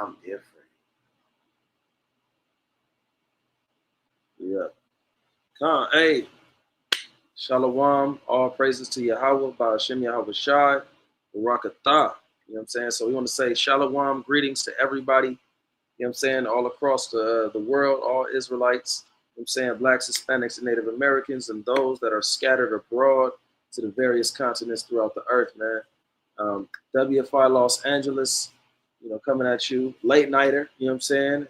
I'm different. Yeah. Hey, Shalom, all praises to Yahweh, Ba'ashem Yahweh Shai, Barakatah. You know what I'm saying? So we want to say Shalom, greetings to everybody, you know what I'm saying, all across the world, all Israelites, you know what I'm saying, blacks, Hispanics, and Native Americans, and those that are scattered abroad to the various continents throughout the earth, man. WFI Los Angeles, you know, coming at you, late nighter, you know what I'm saying?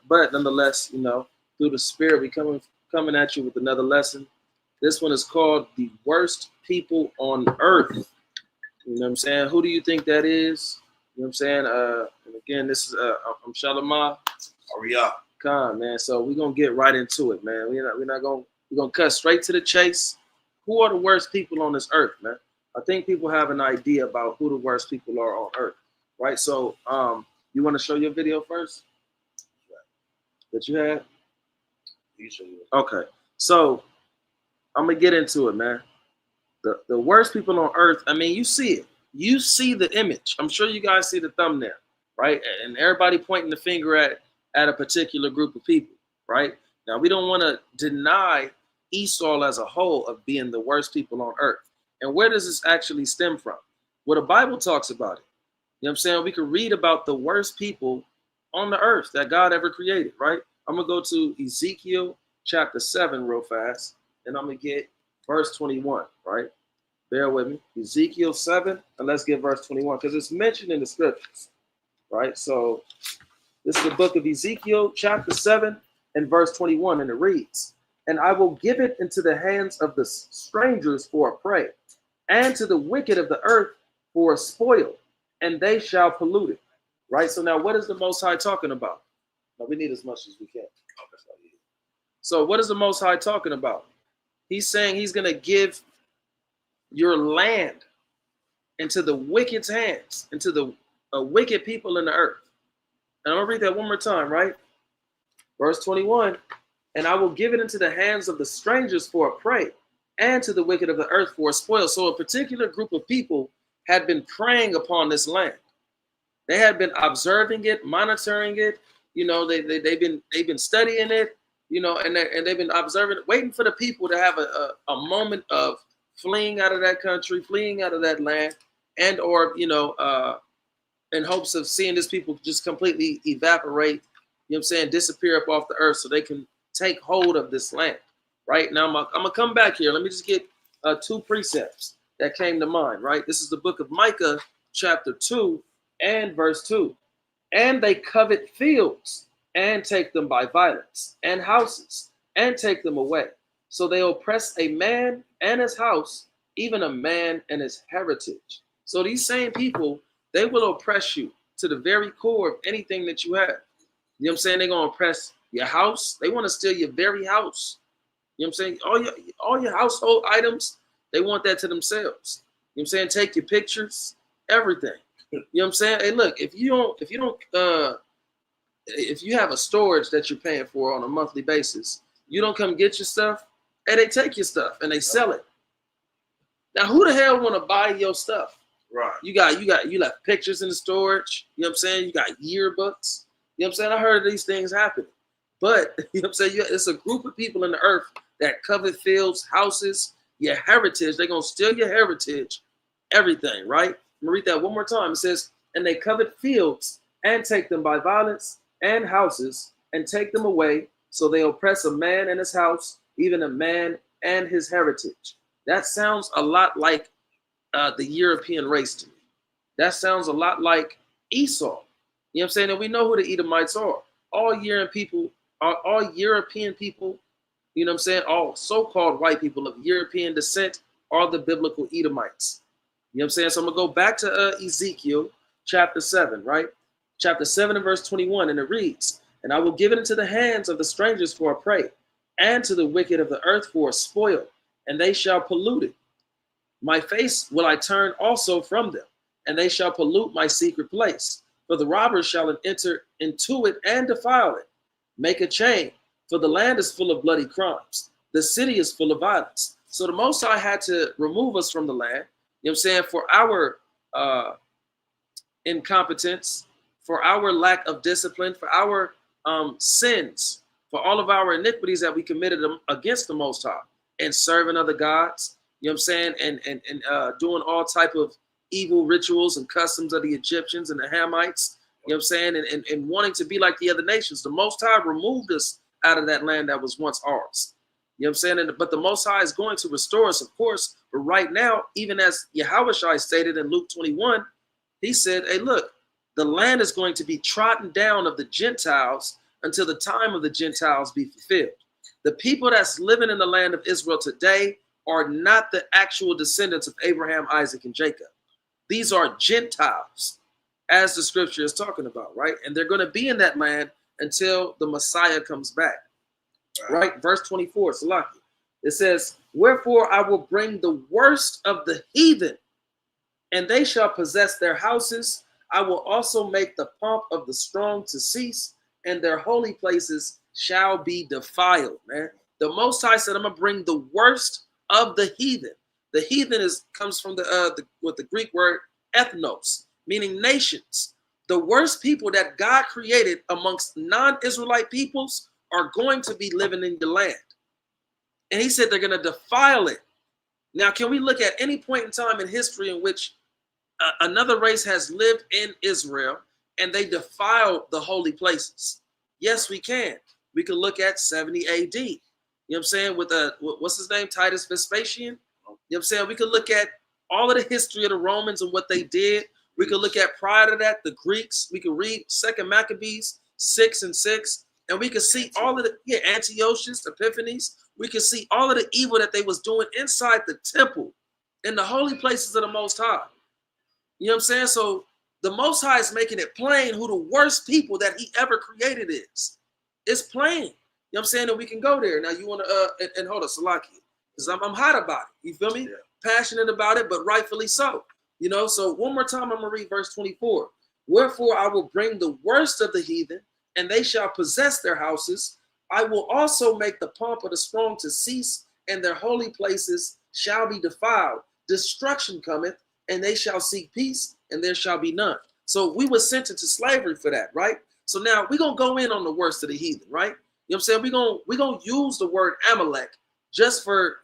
But nonetheless, you know, through the spirit, we coming at you with another lesson. This one is called The Worst People on Earth. You know what I'm saying? Who do you think that is? You know what I'm saying? And again, this is I'm Shalama. Hurry up. Khan, man. So we're gonna get right into it, man. We're gonna cut straight to the chase. Who are the worst people on this earth, man? I think people have an idea about who the worst people are on earth, right? So you want to show your video first? That you had? You show you. Okay. So I'm gonna get into it, man. The worst people on earth, I mean, you see it. You see the image. I'm sure you guys see the thumbnail, right? And everybody pointing the finger at a particular group of people, right? Now, we don't want to deny Esau as a whole of being the worst people on earth. And where does this actually stem from? Well, the Bible talks about it. You know what I'm saying? We could read about the worst people on the earth that God ever created, right? I'm going to go to Ezekiel chapter 7 real fast, and I'm going to get verse 21, right? Bear with me. Ezekiel 7, and let's get verse 21, because it's mentioned in the scriptures, right? So this is the book of Ezekiel, chapter 7, and verse 21, and it reads, "And I will give it into the hands of the strangers for a prey, and to the wicked of the earth for a spoil, and they shall pollute it." Right? So now what is the Most High talking about? Now we need as much as we can. So what is the Most High talking about? He's saying he's going to give your land into the wicked's hands, into the wicked people in the earth. And I'm going to read that one more time, right? Verse 21, "And I will give it into the hands of the strangers for a prey, and to the wicked of the earth for a spoil." So a particular group of people had been preying upon this land. They had been observing it, monitoring it. You know, they've been studying it. You know, and they've been observing it, waiting for the people to have a moment of fleeing out of that country, fleeing out of that land, and or in hopes of seeing this people just completely evaporate. You know what I'm saying? Disappear up off the earth so they can take hold of this land. Right now, I'm gonna come back here. Let me just get two precepts that came to mind. Right, this is the book of Micah, chapter 2 and verse 2. "And they covet fields and take them by violence, and houses and take them away. So they oppress a man and his house, even a man and his heritage." So these same people, they will oppress you to the very core of anything that you have. You know what I'm saying? They're gonna oppress your house. They want to steal your very house. You know what I'm saying? All your household items, they want that to themselves. You know what I'm saying? Take your pictures, everything. You know what I'm saying? Hey, look, if you have a storage that you're paying for on a monthly basis, you don't come get your stuff, and they take your stuff and they sell it. Now, who the hell want to buy your stuff? Right. You left pictures in the storage. You know what I'm saying? You got yearbooks. You know what I'm saying? I heard of these things happen. But you know what I'm saying? It's a group of people in the earth that covet fields, houses, your heritage. They're gonna steal your heritage, everything, right? I'm gonna read that one more time. It says, "And they covet fields and take them by violence, and houses and take them away. So they oppress a man and his house, even a man and his heritage." That sounds a lot like the European race to me. That sounds a lot like Esau. You know what I'm saying? And we know who the Edomites are. All European people, you know what I'm saying? All so-called white people of European descent are the biblical Edomites. You know what I'm saying? So I'm going to go back to Ezekiel chapter 7, right? Chapter 7 and verse 21, and it reads, "And I will give it into the hands of the strangers for a prey, and to the wicked of the earth for a spoil, and they shall pollute it. My face will I turn also from them, and they shall pollute my secret place. For the robbers shall enter into it and defile it. Make a chain, for the land is full of bloody crimes. The city is full of violence." So the Most High had to remove us from the land, you know what I'm saying, for our incompetence, for our lack of discipline, for our sins, for all of our iniquities that we committed against the Most High, and serving other gods, you know what I'm saying, and doing all type of evil rituals and customs of the Egyptians and the Hamites, you know what I'm saying, and wanting to be like the other nations. The Most High removed us out of that land that was once ours. You know what I'm saying? But the Most High is going to restore us, of course. But right now, even as Yahushua stated in Luke 21, he said, hey, look, the land is going to be trodden down of the Gentiles until the time of the Gentiles be fulfilled. The people that's living in the land of Israel today are not the actual descendants of Abraham, Isaac, and Jacob. These are Gentiles, as the scripture is talking about, right? And they're going to be in that land until the Messiah comes back, right? Verse 24, Salaki. It says, wherefore I will bring the worst of the heathen, and they shall possess their houses. I will also make the pomp of the strong to cease, and their holy places shall be defiled, man. The Most High said, I'm going to bring the worst of the heathen. The heathen comes from the Greek word ethnos, meaning nations. The worst people that God created amongst non-Israelite peoples are going to be living in the land. And he said they're going to defile it. Now, can we look at any point in time in history in which another race has lived in Israel and they defiled the holy places? Yes, we can. We can look at 70 AD. You know what I'm saying? With what's his name? Titus Vespasian. You know what I'm saying? We could look at all of the history of the Romans and what they did. We could look at prior to that, the Greeks. We could read 2 Maccabees 6:6, and we could see all of the Antiochus, Epiphanes. We could see all of the evil that they was doing inside the temple, in the holy places of the Most High. You know what I'm saying? So the Most High is making it plain who the worst people that he ever created is. It's plain. You know what I'm saying? And we can go there. Now you want to, and hold on, Salaki, because I'm hot about it. You feel me? Yeah. Passionate about it, but rightfully so. You know, so one more time, I'm going to read verse 24. Wherefore I will bring the worst of the heathen, and they shall possess their houses. I will also make the pomp of the strong to cease, and their holy places shall be defiled. Destruction cometh, and they shall seek peace, and there shall be none. So we were sent into slavery for that, right? So now we're going to go in on the worst of the heathen, right? You know what I'm saying? We're going to use the word Amalek just for,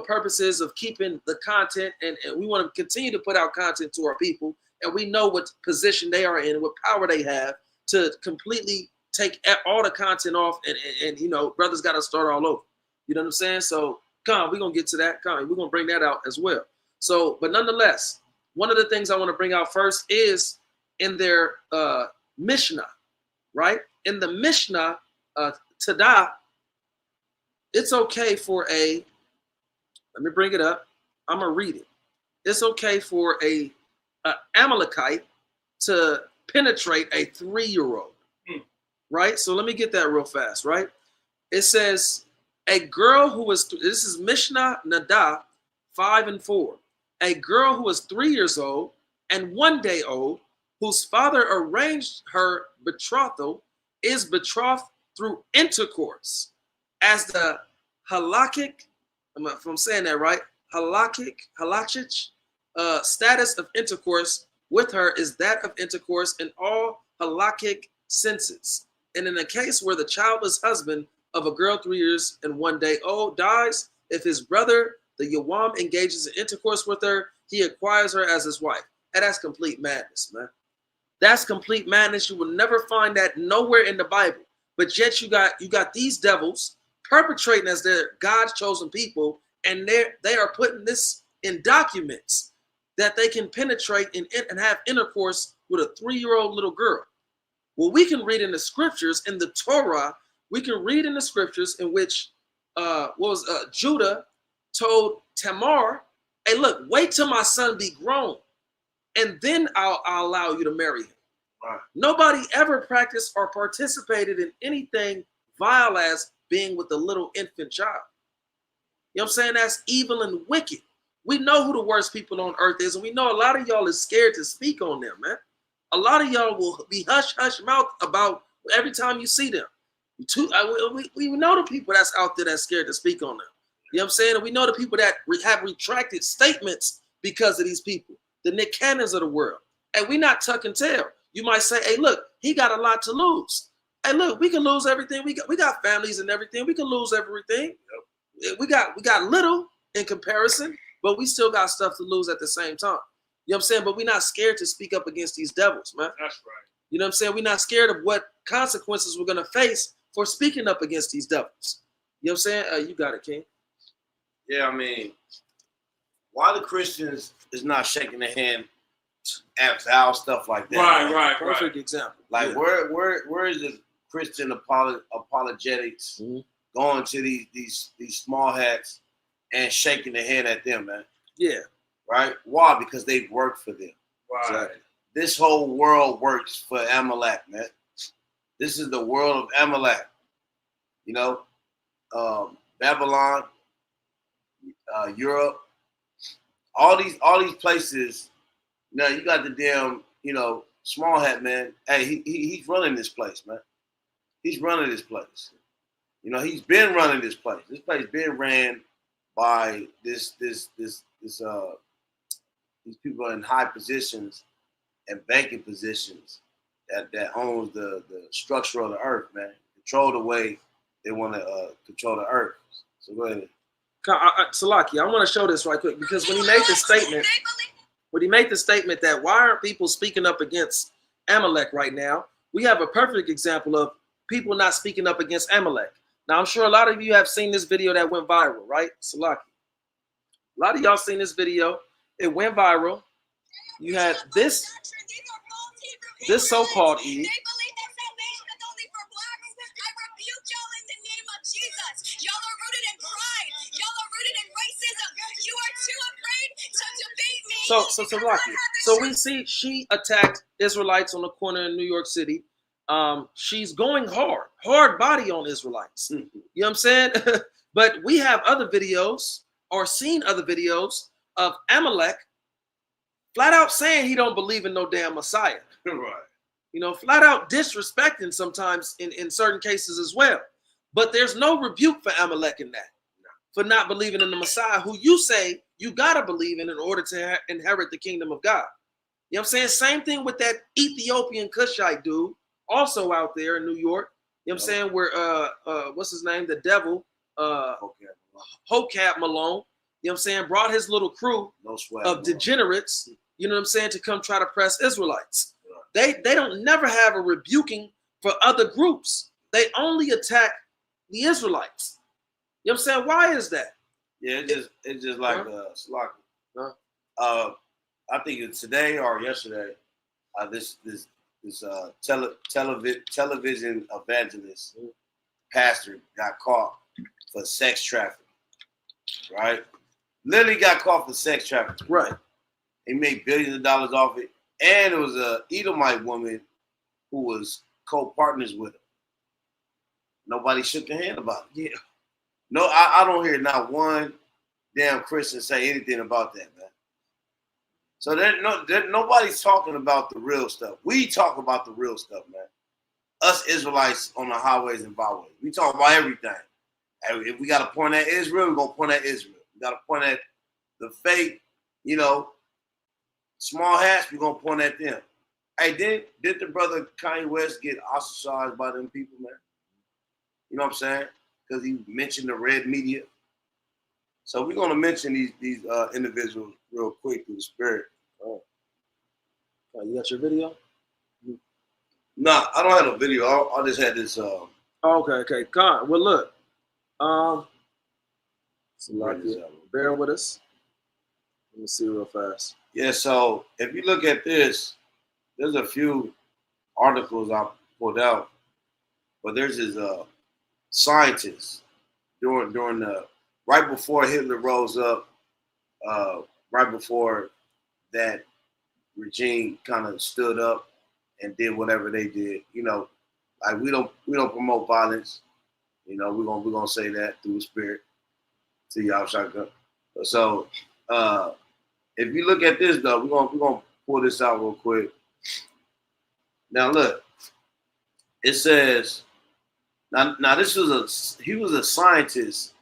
purposes of keeping the content, and we want to continue to put out content to our people, and we know what position they are in, what power they have to completely take all the content off, and brothers got to start all over. You know what I'm saying? So come on, we're going to get to that. Come on, we're going to bring that out as well. So, but nonetheless, one of the things I want to bring out first is in their Mishnah, right? In the Mishnah, Tada, it's okay for let me bring it up. I'm going to read it. It's okay for a Amalekite to penetrate a 3-year-old, right? So let me get that real fast, right? It says, a girl who was, this is Mishnah Nada 5:4. A girl who is 3 years old and 1 day old, whose father arranged her betrothal, is betrothed through intercourse, as the halakhic, if I'm saying that right, halachic status of intercourse with her is that of intercourse in all halakhic senses. And in a case where the childless husband of a girl 3 years and 1 day old dies, if his brother, the Yawam, engages in intercourse with her, he acquires her as his wife. And that's complete madness, man. That's complete madness. You will never find that nowhere in the Bible. But yet you got these devils perpetrating as their God's chosen people, and they are putting this in documents that they can penetrate and have intercourse with a 3-year-old little girl. Well, we can read in the scriptures, in the Torah, we can read in the scriptures in which Judah told Tamar, hey, look, wait till my son be grown, and then I'll allow you to marry him. Right. Nobody ever practiced or participated in anything vile as being with a little infant child. You know what I'm saying? That's evil and wicked. We know who the worst people on earth is, and we know a lot of y'all is scared to speak on them, man. A lot of y'all will be hush mouth about every time you see them. We know the people that's out there that's scared to speak on them. You know what I'm saying? And we know the people that have retracted statements because of these people, the Nick Cannons of the world. And we not tuck and tail. You might say, hey, look, he got a lot to lose. Hey, look, we can lose everything. We got families and everything. We can lose everything. Yep. We got little in comparison, but we still got stuff to lose at the same time. You know what I'm saying? But we're not scared to speak up against these devils, man. That's right. You know what I'm saying? We're not scared of what consequences we're gonna face for speaking up against these devils. You know what I'm saying? You got it, King. Yeah, I mean, why the Christians is not shaking their hand at Val, stuff like that? Right. Perfect example. Like, where is the Christian apologetics going to these small hats and shaking their hand at them, man? Yeah. Right? Why? Because they've worked for them. Right. Exactly. This whole world works for Amalek, man. This is the world of Amalek. You know, Babylon, Europe, all these places. Now you got the damn, small hat man. Hey, he's running this place, man. He's running this place. He's been running this place. This place been ran by these people in high positions and banking positions that owns the structure of the earth, man. Control the way they want to control the earth. So go ahead. Salaki, I want to show this right quick because when he made the statement, that why aren't people speaking up against Amalek right now, we have a perfect example of people not speaking up against Amalek. Now, I'm sure a lot of you have seen this video that went viral, right? Salaki. A lot of y'all seen this video. It went viral. You had this so-called Eve. So Salaki. So we see she attacked Israelites on the corner in New York City. She's going hard body on Israelites. You know what I'm saying? But we have other videos or seen other videos of Amalek flat out saying he don't believe in no damn Messiah. Right. Flat out disrespecting sometimes in certain cases as well. But there's no rebuke for Amalek in that, for not believing in the Messiah, who you say you got to believe in order to inherit the kingdom of God. You know what I'm saying? Same thing with that Ethiopian Cushite dude, also out there in New York. You know what I'm saying? Where, what's his name? The devil, Hokab Malone, you know what I'm saying? Brought his little crew of degenerates, you know what I'm saying, to come try to press Israelites. Right. They don't never have a rebuking for other groups. They only attack the Israelites. You know what I'm saying? Why is that? Yeah, it's just like I think it's today or yesterday. This television evangelist pastor got caught for sex trafficking. Right, literally got caught for sex trafficking. Right, he made billions of dollars off it, and it was a Edomite woman who was co-partners with him. Nobody shook their hand about it. Yeah. No, I don't hear not one damn Christian say anything about that, man. So nobody's talking about the real stuff. We talk about the real stuff, man. Us Israelites on the highways and byways. We talk about everything. If we got to point at Israel, we're going to point at Israel. We got to point at the fake, small hats, we're going to point at them. Hey, did the brother Kanye West get ostracized by them people, man? You know what I'm saying? Because he mentioned the red media. So we're going to mention these individuals real quick through the spirit. Oh, you got your video? No, I don't have a video. I just had this. Okay. God. Well, look. Bear with us. Let me see real fast. Yeah, so if you look at this, there's a few articles I pulled out, but there's this scientist during the right before Hitler rose up, right before that regime kind of stood up and did whatever they did. Like we don't promote violence. We're gonna say that through the spirit to y'all shotgun. So if you look at this though, we're gonna pull this out real quick. Now look, it says now he was a scientist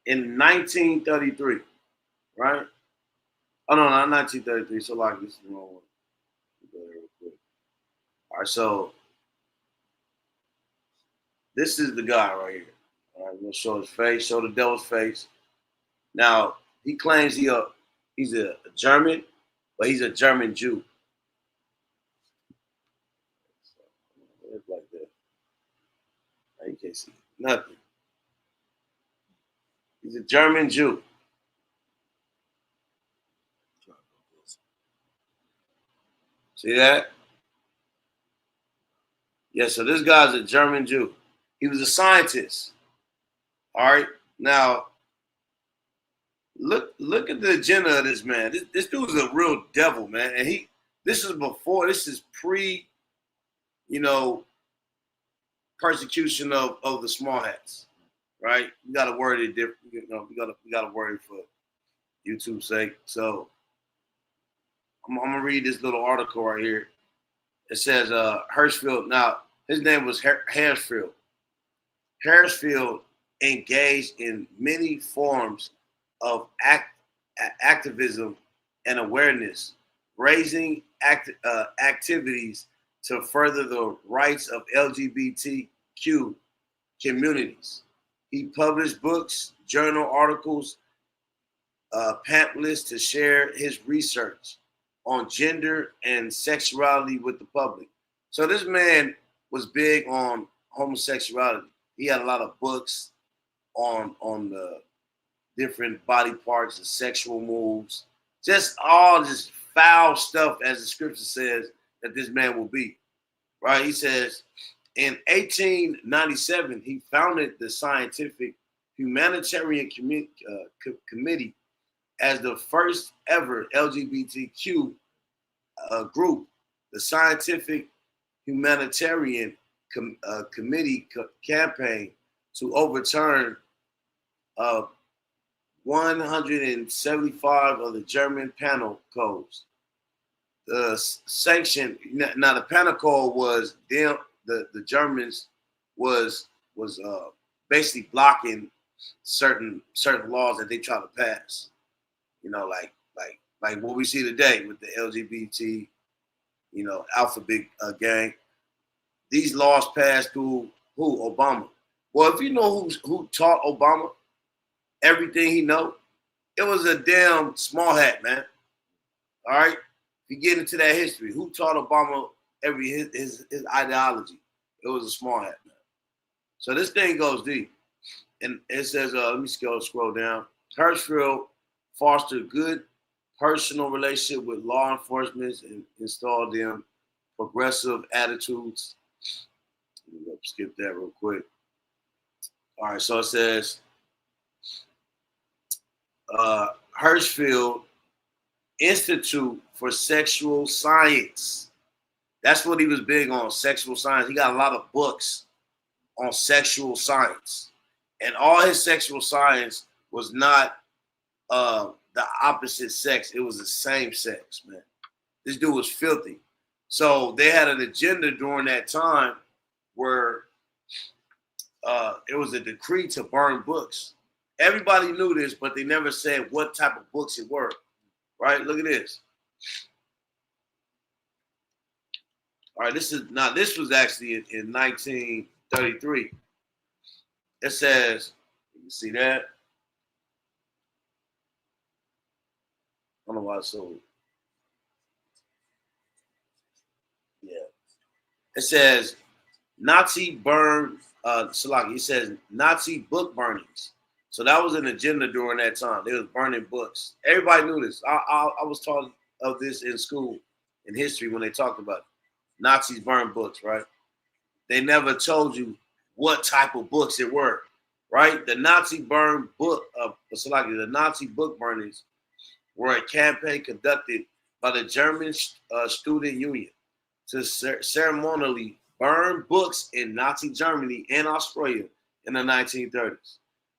in 1933, right? Oh no, not 1933. So like this is the wrong one. All right, so this is the guy right here. All right, I'm gonna show his face, show the devil's face. Now he claims he's a German, but he's a German Jew. It's like that. Now you can't see nothing. He's a German Jew. See that? Yeah, so this guy's a German Jew. He was a scientist. All right. Now, look at the agenda of this man. This dude is a real devil, man. And this is pre, you know, persecution of the small hats. Right? You gotta word it different. You know, we gotta word it for YouTube's sake. So I'm gonna read this little article right here. It says Hirschfeld. Now his name was Hirschfeld. Hirschfeld engaged in many forms of activism and awareness, raising activities to further the rights of LGBTQ communities. He published books, journal articles, pamphlets to share his research on gender and sexuality with the public. So this man was big on homosexuality. He had a lot of books on the different body parts, the sexual moves, just all this foul stuff, as the scripture says that this man will be. Right? He says in 1897 he founded the Scientific Humanitarian Committee as the first ever LGBTQ group. The Scientific Humanitarian Committee campaign to overturn 175 of the German penal codes. The sanction, now the penal code was them, the Germans was basically blocking certain laws that they try to pass. You know, like what we see today with the LGBT, you know, alphabet gang. These laws passed through who? Obama. Well, if you know who taught Obama everything he know, it was a damn small hat, man. All right, if you get into that history, who taught Obama his ideology? It was a small hat, man. So this thing goes deep, and it says, let me scroll down. Hirschfeld fostered good personal relationship with law enforcement and installed them progressive attitudes. Let me skip that real quick. All right, so it says Hirschfeld Institute for Sexual Science. That's what he was big on, sexual science. He got a lot of books on sexual science. And all his sexual science was not the opposite sex. It was the same sex, man. This dude was filthy. So they had an agenda during that time where it was a decree to burn books. Everybody knew this, but they never said what type of books it were. Right? Look at this. All right, this was actually in 1933. It says, you see that? I don't know why it's so. Yeah. It says Nazi burn, Salaki, it says Nazi book burnings. So that was an agenda during that time. They was burning books. Everybody knew this. I was taught of this in school, in history, when they talked about it. Nazis burn books, right? They never told you what type of books it were, right? The Nazi burn book of Salaki, the Nazi book burnings were a campaign conducted by the German Student Union to ceremonially burn books in Nazi Germany and Australia in the 1930s.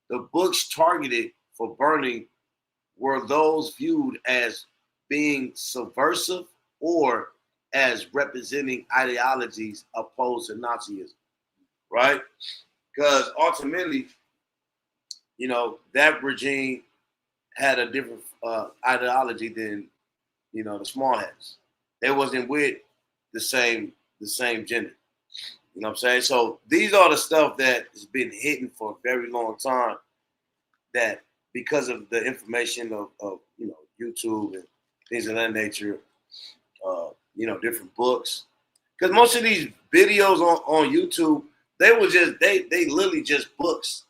The books targeted for burning were those viewed as being subversive or as representing ideologies opposed to Nazism, right? Because ultimately, you know, that regime had a different ideology than, you know, the small hats. They wasn't with the same the same gender. You know what I'm saying? So these are the stuff that has been hidden for a very long time, that because of the information of YouTube and things of that nature, different books. Because most of these videos on YouTube, they literally just books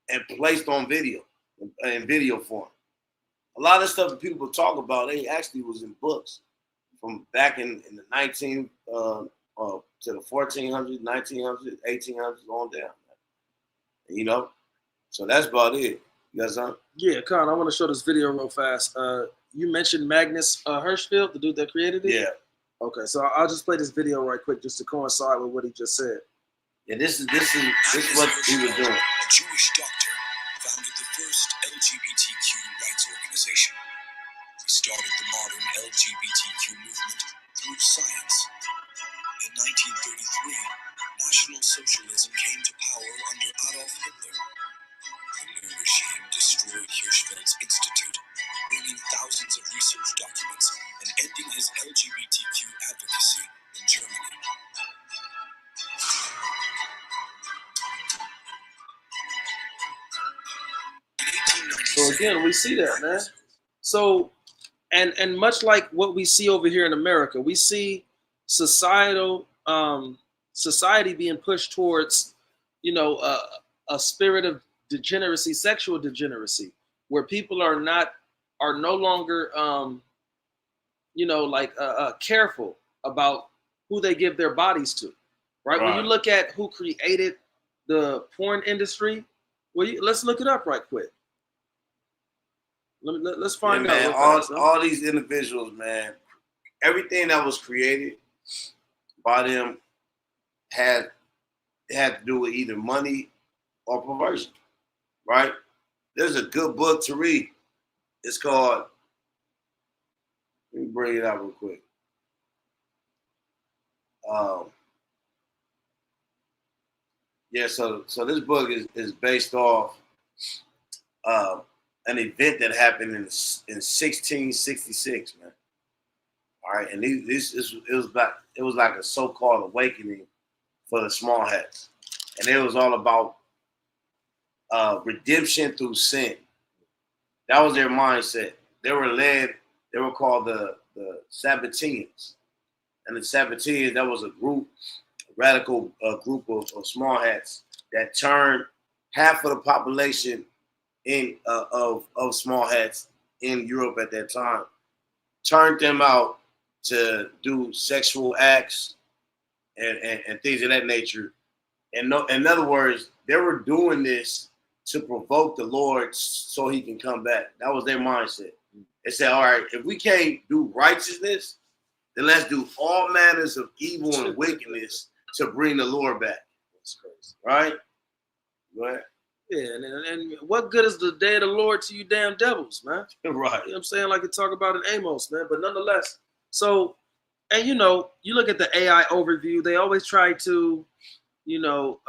and placed on video, in video form. A lot of stuff that people talk about, they actually was in books from back in the 19 to the 1400s, 1900s, 1800s, on down. So that's about it. You got something? Yeah, Con, I want to show this video real fast. You mentioned Magnus Hirschfeld, the dude that created it? Yeah. Okay, so I'll just play this video right quick just to coincide with what he just said. Yeah, this is what he was doing. A Jewish doctor founded the first LGBTQ rights organization. He started the modern LGBTQ movement through science. In 1933, National Socialism came to power under Adolf Hitler. The new regime destroyed Hirschfeld's institute, bringing thousands of research documents and ending his LGBTQ advocacy in Germany. So again, we see that, man. So, and much like what we see over here in America, we see society being pushed towards, a spirit of degeneracy, sexual degeneracy, where people are no longer, careful about who they give their bodies to, right? When you look at who created the porn industry, let's look it up right quick. Let's find out. Man, all these individuals, man, everything that was created by them had to do with either money or perversion, right? There's a good book to read. It's called, let me bring it out real quick. So this book is based off an event that happened in 1666, man. All right, and it was like a so-called awakening for the small hats, and it was all about redemption through sin. That was their mindset. They were called the Sabbateans, and the Sabbateans, that was a radical group of small hats that turned half of the population of small hats in Europe at that time, turned them out to do sexual acts and things of that nature. And in other words, they were doing this to provoke the Lord so he can come back. That was their mindset. They said, all right, if we can't do righteousness, then let's do all manners of evil and wickedness to bring the Lord back. That's crazy. Right? Go ahead. Yeah, and what good is the day of the Lord to you damn devils, man? Right. You know what I'm saying? Like you talk about in Amos, man. But nonetheless, so, and you look at the AI overview, they always try to, they'll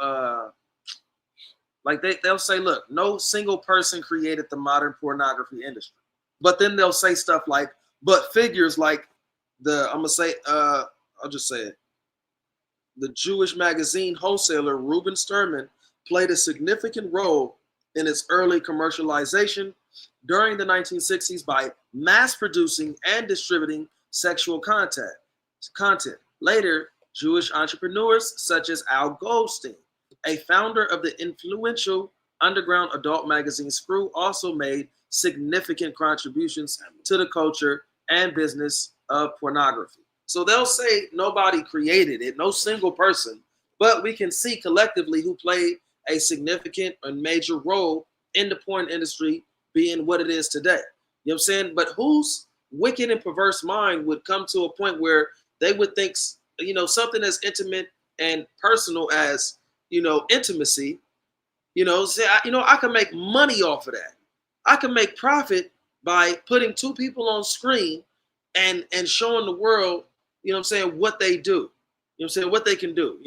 say, look, no single person created the modern pornography industry. But then they'll say stuff like, but figures like I'll just say it. The Jewish magazine wholesaler Reuben Sterman played a significant role in its early commercialization during the 1960s by mass producing and distributing sexual content. Later, Jewish entrepreneurs such as Al Goldstein, a founder of the influential underground adult magazine Screw, also made significant contributions to the culture and business of pornography. So they'll say nobody created it, no single person, but we can see collectively who played a significant and major role in the porn industry being what it is today. You know what I'm saying? But whose wicked and perverse mind would come to a point where they would think, something as intimate and personal as, intimacy, I can make money off of that. I can make profit by putting two people on screen and showing the world, what they do. What they can do.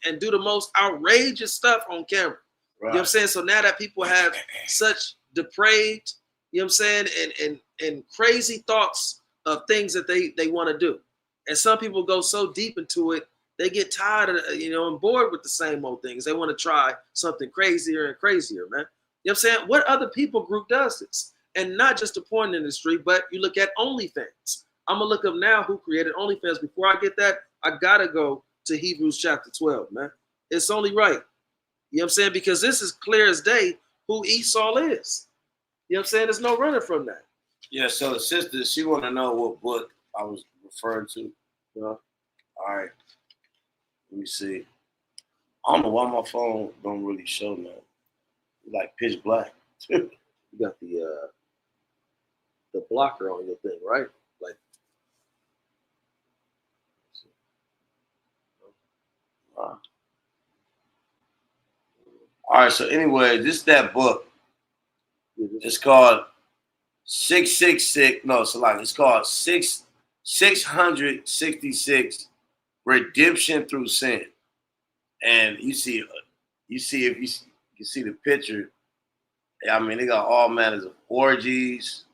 And do the most outrageous stuff on camera. Right. So now that people have such depraved, and crazy thoughts of things that they want to do. And some people go so deep into it, they get tired of, and bored with the same old things. They want to try something crazier and crazier, man. You know what I'm saying? What other people group does this? And not just the porn industry, but you look at OnlyFans. I'm going to look up now who created OnlyFans. Before I get that, I got to go to Hebrews chapter 12, man. It's only right. You know what I'm saying? Because this is clear as day who Esau is. You know what I'm saying? There's no running from that. Yeah, so the sister, she want to know what book I was referring to. Yeah. All right. Let me see. I don't know why my phone don't really show now. Like pitch black. You got the blocker on your thing, right? Like, all right, so anyway, this is that book. It's called 666. No, it's called 666 Redemption Through Sin. And you see if you can see the picture. I mean, they got all manners of orgies.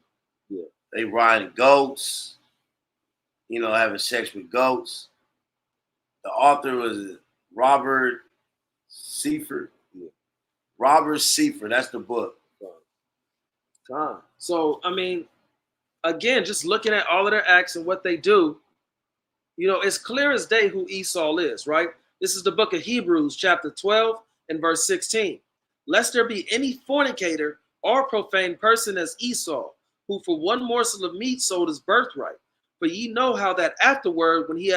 Yeah. They riding goats. Having sex with goats. The author was Robert Seifert. Yeah. Robert Seifert. That's the book. So, I mean, again, just looking at all of their acts and what they do, it's clear as day who Esau is, right? This is the book of Hebrews, chapter 12 and verse 16. Lest there be any fornicator or profane person as Esau, who for one morsel of meat sold his birthright. For ye know how that afterward, when he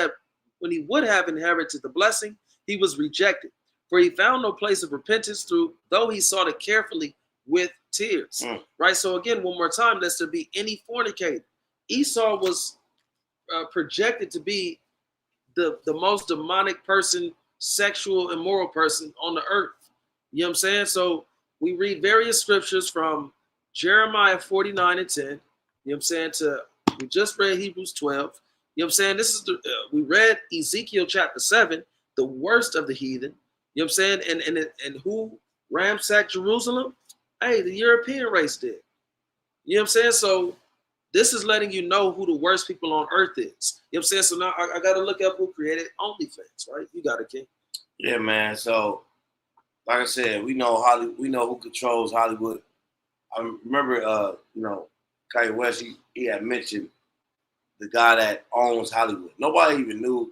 would have inherited the blessing, he was rejected. For he found no place of repentance though he sought it carefully with tears. Right? So again, one more time, lest there be any fornicator. Esau was projected to be the most demonic person, sexual, immoral person on the earth. You know what I'm saying? So we read various scriptures from Jeremiah 49 and 10. You know what I'm saying? We just read Hebrews 12. You know what I'm saying? This is we read Ezekiel chapter 7, the worst of the heathen. You know what I'm saying? And who ransacked Jerusalem? Hey, the European race did. You know what I'm saying? So this is letting you know who the worst people on earth is. You know what I'm saying? So now I got to look up who created OnlyFans, right? You got it, King. Yeah, man. So, like I said, we know who controls Hollywood. I remember, Kanye West, he had mentioned the guy that owns Hollywood. Nobody even knew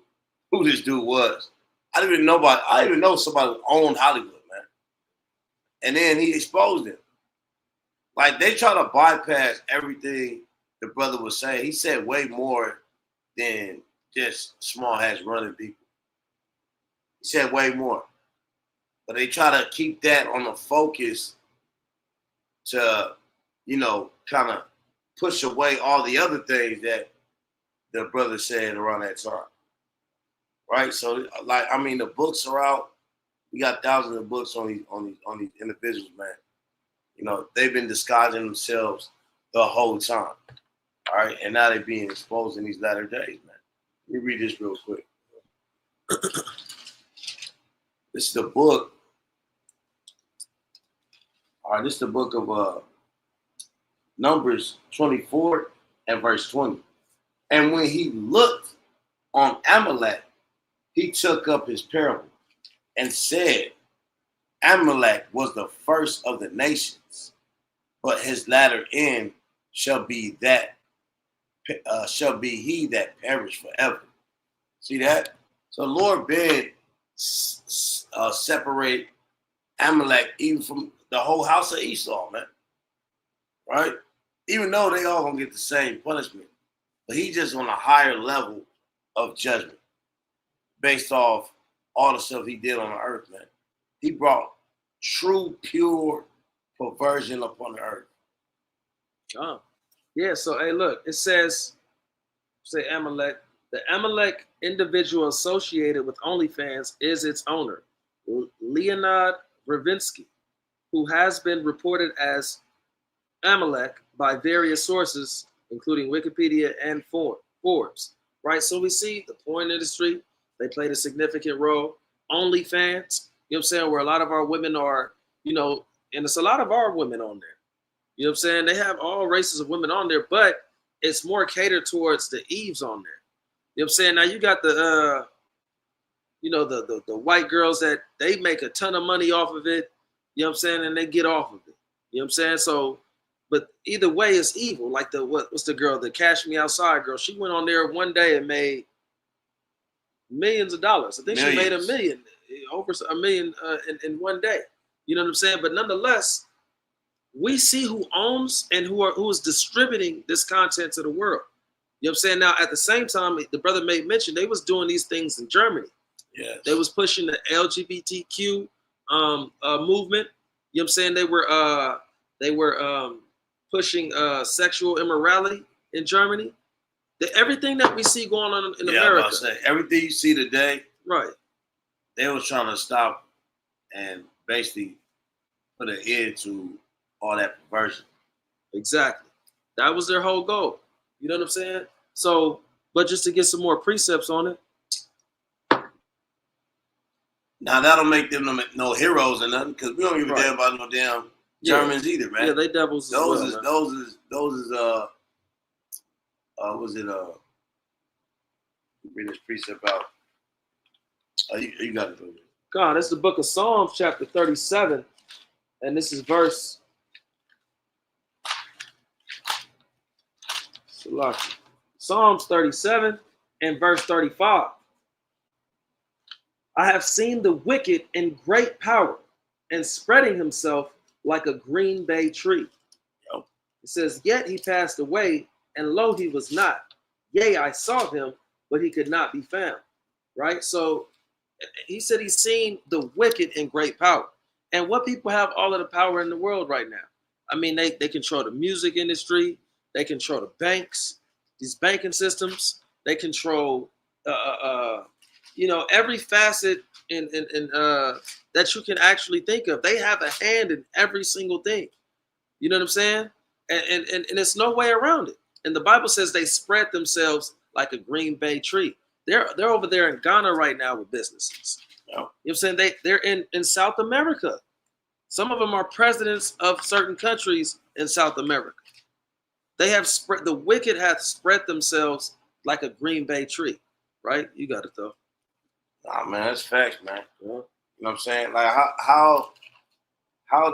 who this dude was. I didn't even know somebody who owned Hollywood, man. And then he exposed him. Like, they try to bypass everything the brother was saying. He said way more than just small hats running people. He said way more. But they try to keep that on the focus to, kind of push away all the other things that the brother said around that time. Right? So, the books are out. We got thousands of books on these individuals, man. They've been disguising themselves the whole time. All right, and now they're being exposed in these latter days, man. Let me read this real quick. This is the book. All right, this is the book of Numbers 24 and verse 20. And when he looked on Amalek, he took up his parable and said, Amalek was the first of the nations, but his latter end shall be he that perish forever. See that? So Lord bid separate Amalek even from the whole house of Esau, man. Right? Even though they all gonna get the same punishment, but he just on a higher level of judgment based off all the stuff he did on the earth, man. He brought true, pure perversion upon the earth. Oh. Yeah, so hey, look, it says, Amalek. The Amalek individual associated with OnlyFans is its owner, Leonard Ravinsky, who has been reported as Amalek by various sources, including Wikipedia and Forbes. Right? So we see the porn industry, they played a significant role. OnlyFans, you know what I'm saying, where a lot of our women are, and it's a lot of our women on there. You know what I'm saying? They have all races of women on there, but it's more catered towards the Eves on there. You know what I'm saying? Now you got the the white girls that they make a ton of money off of it, you know what I'm saying, and they get off of it. You know what I'm saying? So, but either way it's evil. Like what's the girl, the Cash Me Outside girl? She went on there one day and made millions of dollars. I think she made over a million in one day. You know what I'm saying? But nonetheless, we see who owns and who is distributing this content to the world. You know what I'm saying? Now, at the same time, the brother made mention they was doing these things in Germany. Yes. They was pushing the LGBTQ movement. You know what I'm saying? They were pushing sexual immorality in Germany. Everything that we see going on in America. I was about to say, everything you see today, right? They was trying to stop and basically put an end to all that perversion. Exactly. That was their whole goal. You know what I'm saying? So, but just to get some more precepts on it. Now that'll make them no heroes or nothing, because we don't give a damn about no damn Germans either, man. Yeah, they devils. Those is bring this precept out. You got it. God, that's the book of Psalms, chapter 37, and this is verse. Psalms 37 and verse 35. I have seen the wicked in great power and spreading himself like a green bay tree. Yep. It says, yet he passed away, and lo, he was not. Yea, I saw him, but he could not be found. Right? So he said he's seen the wicked in great power. And what people have all of the power in the world right now? I mean, they control the music industry. They control the banks, these banking systems. They control, every facet in that you can actually think of. They have a hand in every single thing. You know what I'm saying? And there's no way around it. And the Bible says they spread themselves like a green bay tree. They're over there in Ghana right now with businesses. Yeah. You know what I'm saying? They're in South America. Some of them are presidents of certain countries in South America. They have spread, the wicked have spread themselves like a green bay tree, right? You got it though. Nah, man, that's facts, man. Yeah. You know what I'm saying? Like how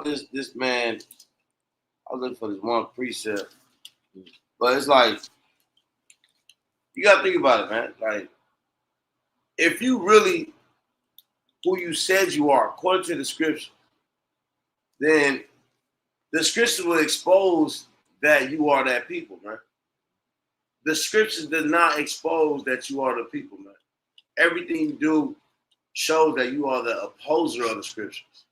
this man, I was looking for this one precept, but it's like, you gotta think about it, man. Like, if you really who you said you are, according to the scripture, then the scripture will expose that you are that people, man. The scriptures does not expose that you are the people, man. Everything you do shows that you are the opposer of the scriptures.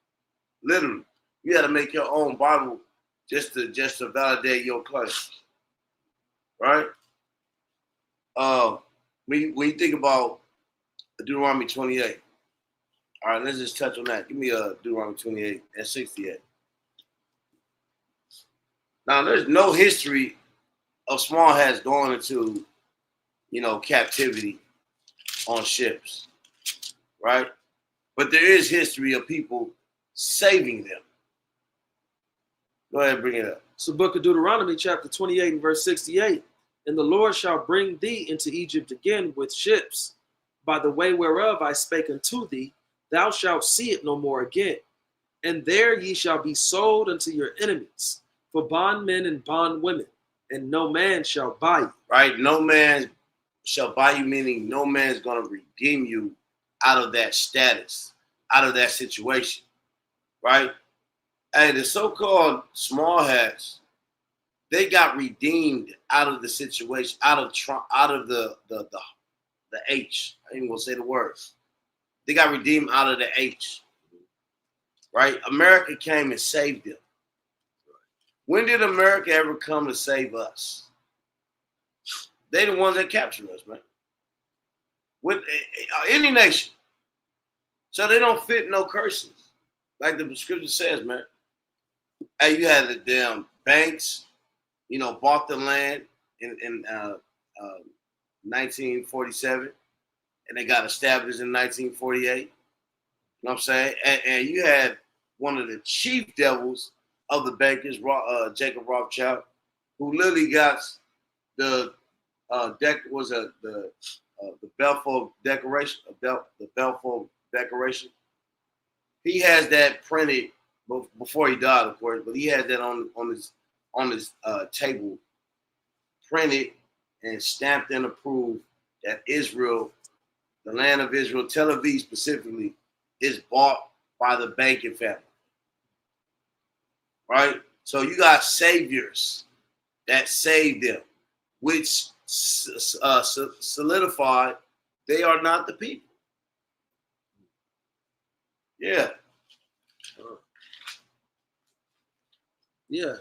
Literally, you got to make your own Bible just to validate your claims, right? When you think about Deuteronomy 28, all right, let's just touch on that. Give me Deuteronomy 28 and 68. Now, there's no history of small hats going into, captivity on ships, right? But there is history of people saving them. Go ahead and bring it up. So book of Deuteronomy chapter 28 and verse 68. And the Lord shall bring thee into Egypt again with ships, by the way whereof I spake unto thee, thou shalt see it no more again. And there ye shall be sold unto your enemies, for bondmen and bondwomen, and no man shall buy you. Right? No man shall buy you, meaning no man's going to redeem you out of that status, out of that situation, right? And the so-called small hats, they got redeemed out of the situation, out of the H. I ain't gonna say the words. They got redeemed out of the H, right? America came and saved them. When did America ever come to save us? They the ones that captured us, man. With any nation. So they don't fit no curses. Like the scripture says, man. Hey, you had the damn banks, bought the land in 1947, and they got established in 1948. You know what I'm saying? And you had one of the chief devils of the bankers, Jacob Rothschild, who literally got the the Balfour Declaration, the Balfour Declaration. He has that printed before he died, of course, but he has that on his table, printed and stamped and approved that Israel, the land of Israel, Tel Aviv specifically, is bought by the banking family. Right? So you got saviors that saved them, which solidified they are not the people. Yeah. Yeah.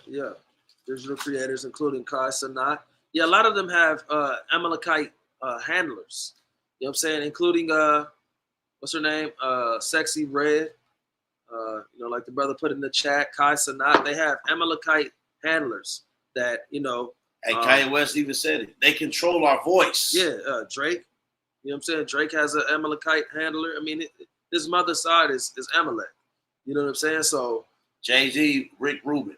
Digital creators, including Kai Sanat. Yeah, a lot of them have Amalekite handlers. You know what I'm saying? Including, what's her name? Sexy Red. Like the brother put in the chat, Kai Sanat. They have Amalekite handlers that, And Kanye West even said it. They control our voice. Yeah, Drake. You know what I'm saying? Drake has an Amalekite handler. I mean, his mother's side is Amalek. You know what I'm saying? So Jay-Z, Rick Rubin.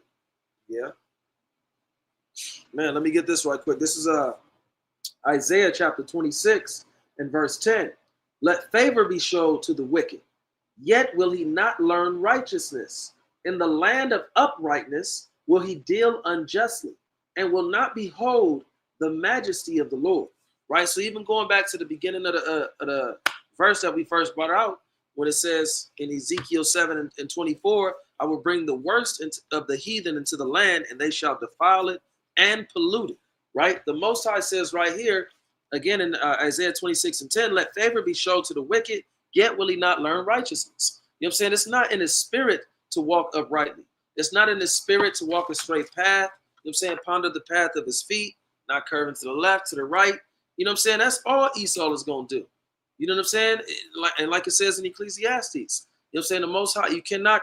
Yeah. Man, let me get this right quick. This is Isaiah chapter 26 and verse 10. Let favor be showed to the wicked, yet will he not learn righteousness. In the land of uprightness will he deal unjustly, and will not behold the majesty of the Lord. Right? So even going back to the beginning of the verse that we first brought out, when it says in Ezekiel 7 and 24, I will bring the worst of the heathen into the land, and they shall defile it and pollute it. Right? The Most High says right here, again in Isaiah 26 and 10, let favor be shown to the wicked, yet will he not learn righteousness. You know what I'm saying? It's not in his spirit to walk uprightly. It's not in his spirit to walk a straight path. You know what I'm saying? Ponder the path of his feet, not curving to the left, to the right. You know what I'm saying? That's all Esau is going to do. You know what I'm saying? Like it says in Ecclesiastes, you know what I'm saying? The Most High, you cannot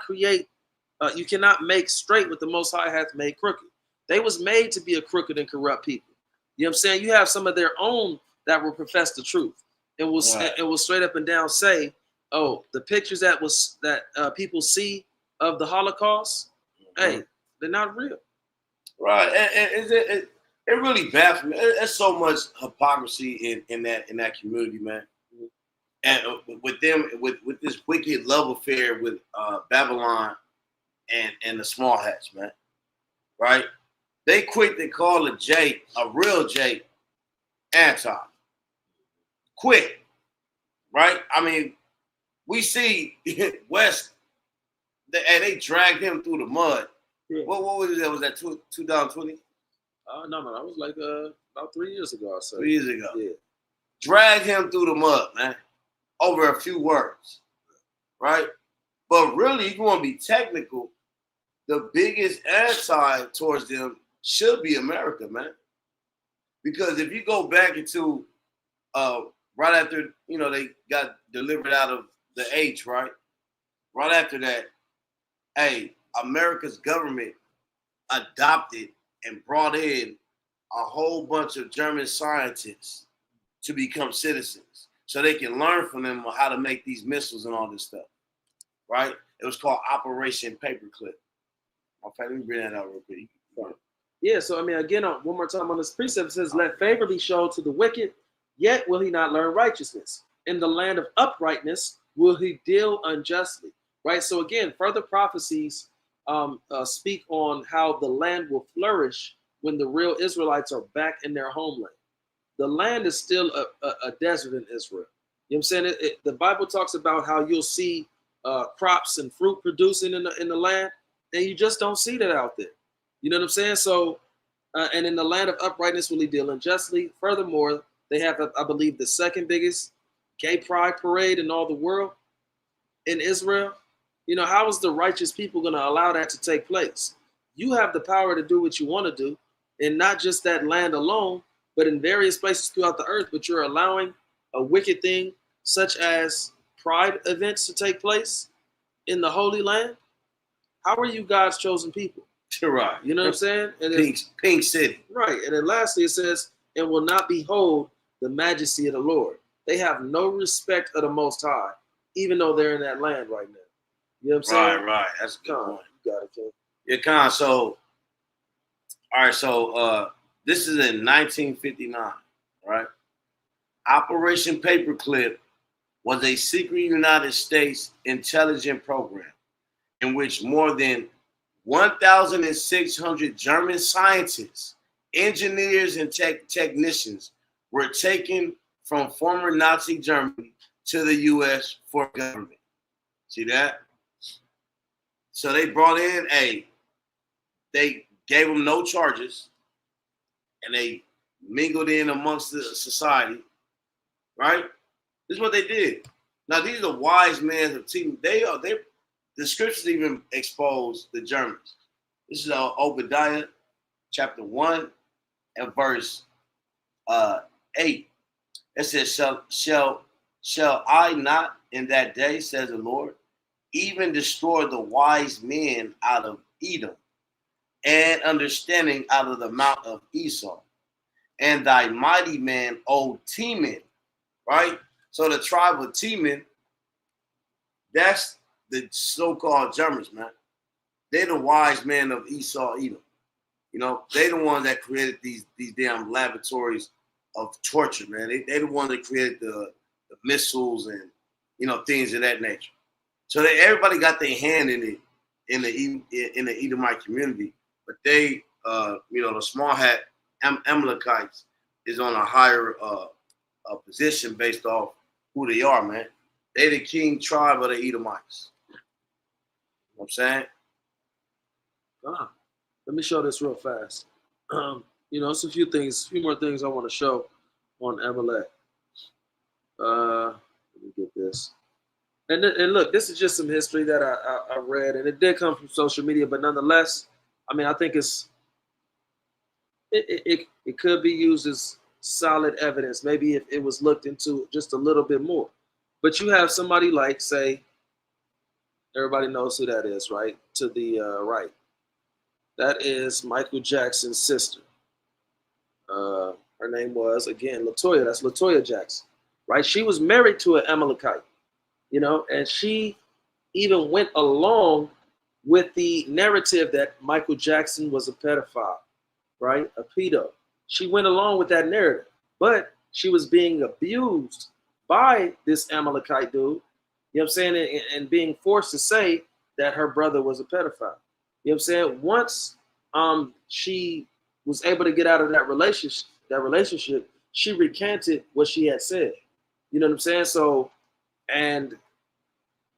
make straight what the Most High hath made crooked. They was made to be a crooked and corrupt people. You know what I'm saying? You have some of their own that will profess the truth. It will straight up and down say, oh, the pictures that people see of the Holocaust, hey, they're not real. Right. And it really baffles me. There's so much hypocrisy in that community, man. And with this wicked love affair with Babylon and the Small Hats, man. Right? They quick to call a Jake, a real Jake, anti. Quick. Right? I mean, we see West, they dragged him through the mud. Yeah. What was that? Was that 2020? No, that was like about 3 years ago or so. 3 years ago. Yeah. Drag him through the mud, man, over a few words, right? But really, if you want to be technical, the biggest anti towards them should be America, man. Because if you go back into right after, they got delivered out of the H, right? Right after that, hey, America's government adopted and brought in a whole bunch of German scientists to become citizens so they can learn from them on how to make these missiles and all this stuff, right? It was called Operation Paperclip. Okay, let me bring that out real quick. Yeah, so I mean, again, one more time on this precept, it says, let favor be shown to the wicked, yet will he not learn righteousness. In the land of uprightness will he deal unjustly, right? So again, further prophecies speak on how the land will flourish when the real Israelites are back in their homeland. The land is still a desert in Israel. You know what I'm saying? The Bible talks about how you'll see crops and fruit producing in the land, and you just don't see that out there. You know what I'm saying? So, and in the land of uprightness will he deal unjustly. Furthermore, they have, I believe, the second biggest gay pride parade in all the world in Israel. How is the righteous people going to allow that to take place? You have the power to do what you want to do, and not just that land alone, but in various places throughout the earth. But you're allowing a wicked thing such as pride events to take place in the Holy Land. How are you God's chosen people? You're right. You know what I'm saying? And Pink City. Right. And then lastly, it says, and will not behold the majesty of the Lord. They have no respect of the Most High, even though they're in that land right now. You know what I'm saying? Right. That's a good point. You got it, King. Yeah, Con. So, all right. So, this is in 1959, right? Operation Paperclip was a secret United States intelligence program in which more than 1,600 German scientists, engineers, and technicians were taken from former Nazi Germany to the U.S. for government. See that? So they brought in they gave them no charges, and they mingled in amongst the society, right? This is what they did. Now, these are wise men of team. The scriptures even expose the Germans. This is Obadiah chapter 1 and verse 8. It says, shall I not in that day, says the Lord, even destroy the wise men out of Edom, and understanding out of the mount of Esau, and thy mighty man, O Teman, right? So the tribe of Teman, that's the so-called Germans, man. They're the wise men of Esau, Edom. You know, they the ones that created these damn laboratories of torture, man. They the ones that created the missiles and, you know, things of that nature. So everybody got their hand in it in the Edomite community, but they, you know, the small hat Amalekites is on a higher position based off who they are, man. They the king tribe of the Edomites. You know what I'm saying? Let me show this real fast. You know, it's a few more things I want to show on Amalek. Let me get this. And look, this is just some history that I read, and it did come from social media, but nonetheless, I mean, I think it could be used as solid evidence, maybe if it was looked into just a little bit more. But you have somebody like, say, everybody knows who that is, right? To the right. That is Michael Jackson's sister. Her name was, again, Latoya. That's Latoya Jackson, right? She was married to an Amalekite, you know, and she even went along with the narrative that Michael Jackson was a pedophile, right? A pedo. She went along with that narrative, but she was being abused by this Amalekite dude, you know what I'm saying, and being forced to say that her brother was a pedophile. You know what I'm saying? Once she was able to get out of that relationship, she recanted what she had said. You know what I'm saying? So, and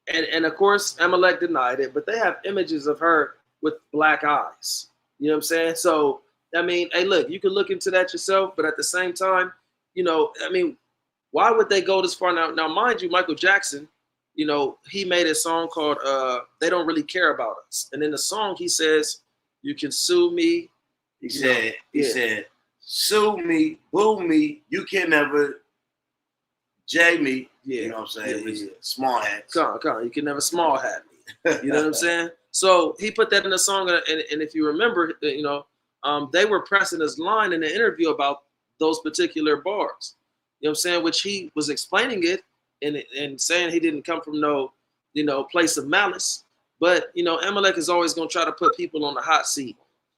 of course, Amalek denied it, but they have images of her with black eyes. You know what I'm saying? So, I mean, hey, look, you can look into that yourself, but at the same time, you know, I mean, why would they go this far? Now, mind you, Michael Jackson, you know, he made a song called They Don't Really Care About Us. And in the song, he says, you can sue me. He said, sue me, boo me, you can never J me. Yeah. You know what I'm saying? Yeah. Small hats. Come on, you can never small hat me. You know what I'm saying? So he put that in the song, and if you remember, you know, they were pressing his line in the interview about those particular bars. You know what I'm saying? Which he was explaining it and saying he didn't come from no, you know, place of malice. But, you know, Amalek is always going to try to put people on the hot seat.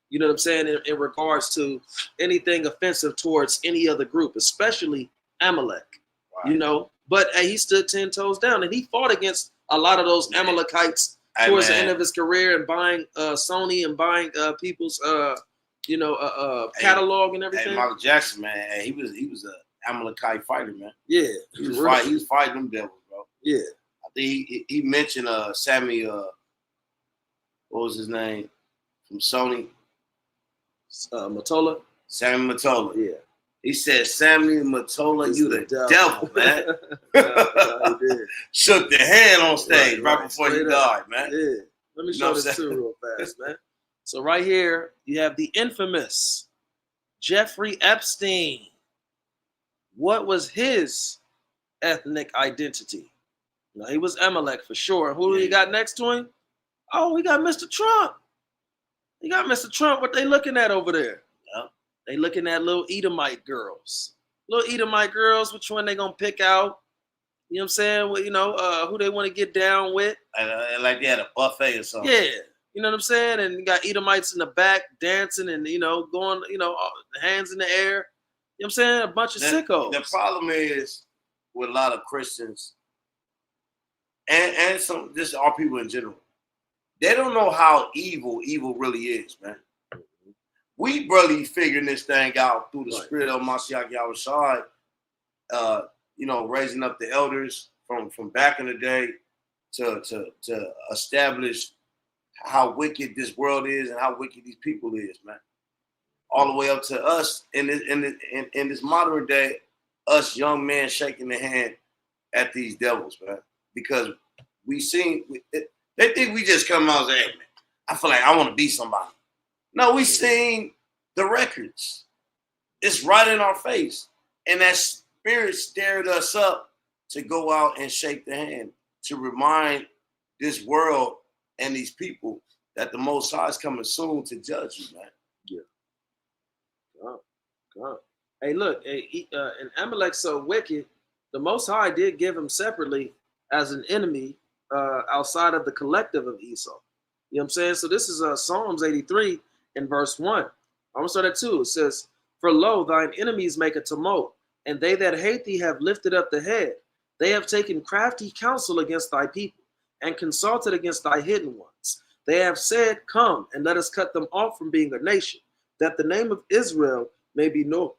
You know what I'm saying? In regards to anything offensive towards any other group, especially Amalek. Right. You know, but hey, he stood 10 toes down, and he fought against a lot of those Amalekites towards the end of his career, and buying Sony and buying people's you know catalog and everything. Hey, Michael Jackson, man, he was a Amalekite fighter, man. Yeah, he was fighting them devils, bro. Yeah, I think he mentioned Sammy. What was his name from Sony? Mottola. Sammy Mottola. Yeah. He said, Sammy Mottola, you the devil, man. He did. Shook the hand on stage right before he died, man. Yeah. Let me show this too real fast, man. So right here, you have the infamous Jeffrey Epstein. What was his ethnic identity? Now, he was Amalek for sure. Who do you got next to him? Oh, we got Mr. Trump. You got Mr. Trump. What they looking at over there? Yeah. They looking at little Edomite girls. Little Edomite girls, which one they gonna pick out? You know what I'm saying? Well, you know, who they want to get down with. Like they had a buffet or something. Yeah. You know what I'm saying? And you got Edomites in the back dancing and, you know, going, you know, hands in the air. what I'm saying? A bunch of sickos. The problem is with a lot of Christians and some just our people in general. They don't know how evil really is, man. We barely figuring this thing out through the spirit of Mashiach Yahushua, raising up the elders from back in the day to establish how wicked this world is and how wicked these people is, man. All the way up to us in this modern day, us young men shaking the hand at these devils, man. Because they think we just come out and say, hey, man, I feel like I want to be somebody. No, we seen the records. It's right in our face. And that spirit stirred us up to go out and shake the hand, to remind this world and these people that the Most High is coming soon to judge you, man. Yeah. God. Hey, look, and Amalek's so wicked, the Most High did give him separately as an enemy outside of the collective of Esau. You know what I'm saying? So this is Psalms 83 in verse 1. I'm going to start at 2. It says, for lo, thine enemies make a tumult, and they that hate thee have lifted up the head. They have taken crafty counsel against thy people, and consulted against thy hidden ones. They have said, come, and let us cut them off from being a nation, that the name of Israel may be no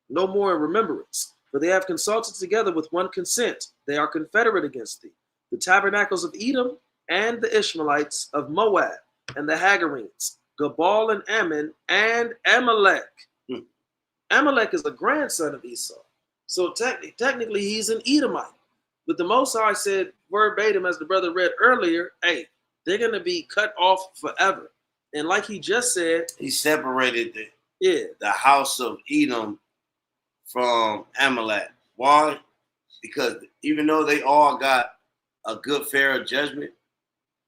more in remembrance. For they have consulted together with one consent. They are confederate against thee. The tabernacles of Edom and the Ishmaelites of Moab and the Hagarenes, Gabal and Ammon and Amalek. Amalek is a grandson of Esau. So technically he's an Edomite. But the Most High said verbatim, as the brother read earlier, hey, they're going to be cut off forever. And like he just said, he separated the house of Edom from Amalek. Why? Because even though they all got a good fair judgment,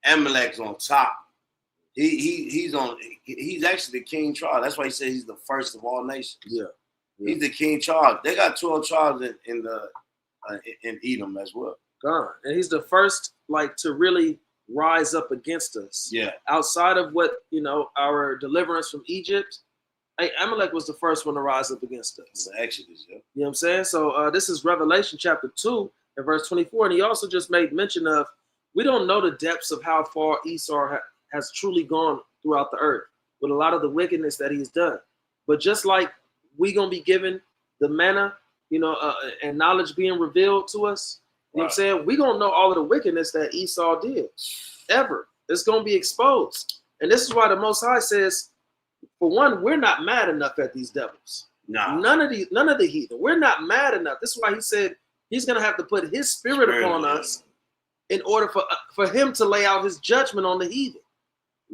Amalek's on top. He's actually the king tribe. That's why he said he's the first of all nations. Yeah. He's the king tribe. They got 12 tribes in Edom as well. God. And he's the first to really rise up against us. Yeah. Outside of what, our deliverance from Egypt, Amalek was the first one to rise up against us. The Exodus, yeah. You know what I'm saying? So this is Revelation chapter 2 and verse 24. And he also just made mention of, we don't know the depths of how far Esau has truly gone throughout the earth with a lot of the wickedness that he's done. But just like we going to be given the manna, and knowledge being revealed to us, you know what I'm saying? We're going to know all of the wickedness that Esau did ever. It's going to be exposed. And this is why the Most High says, for one, we're not mad enough at these devils. No. None of the heathen. We're not mad enough. This is why he said he's going to have to put his spirit upon us in order for him to lay out his judgment on the heathen.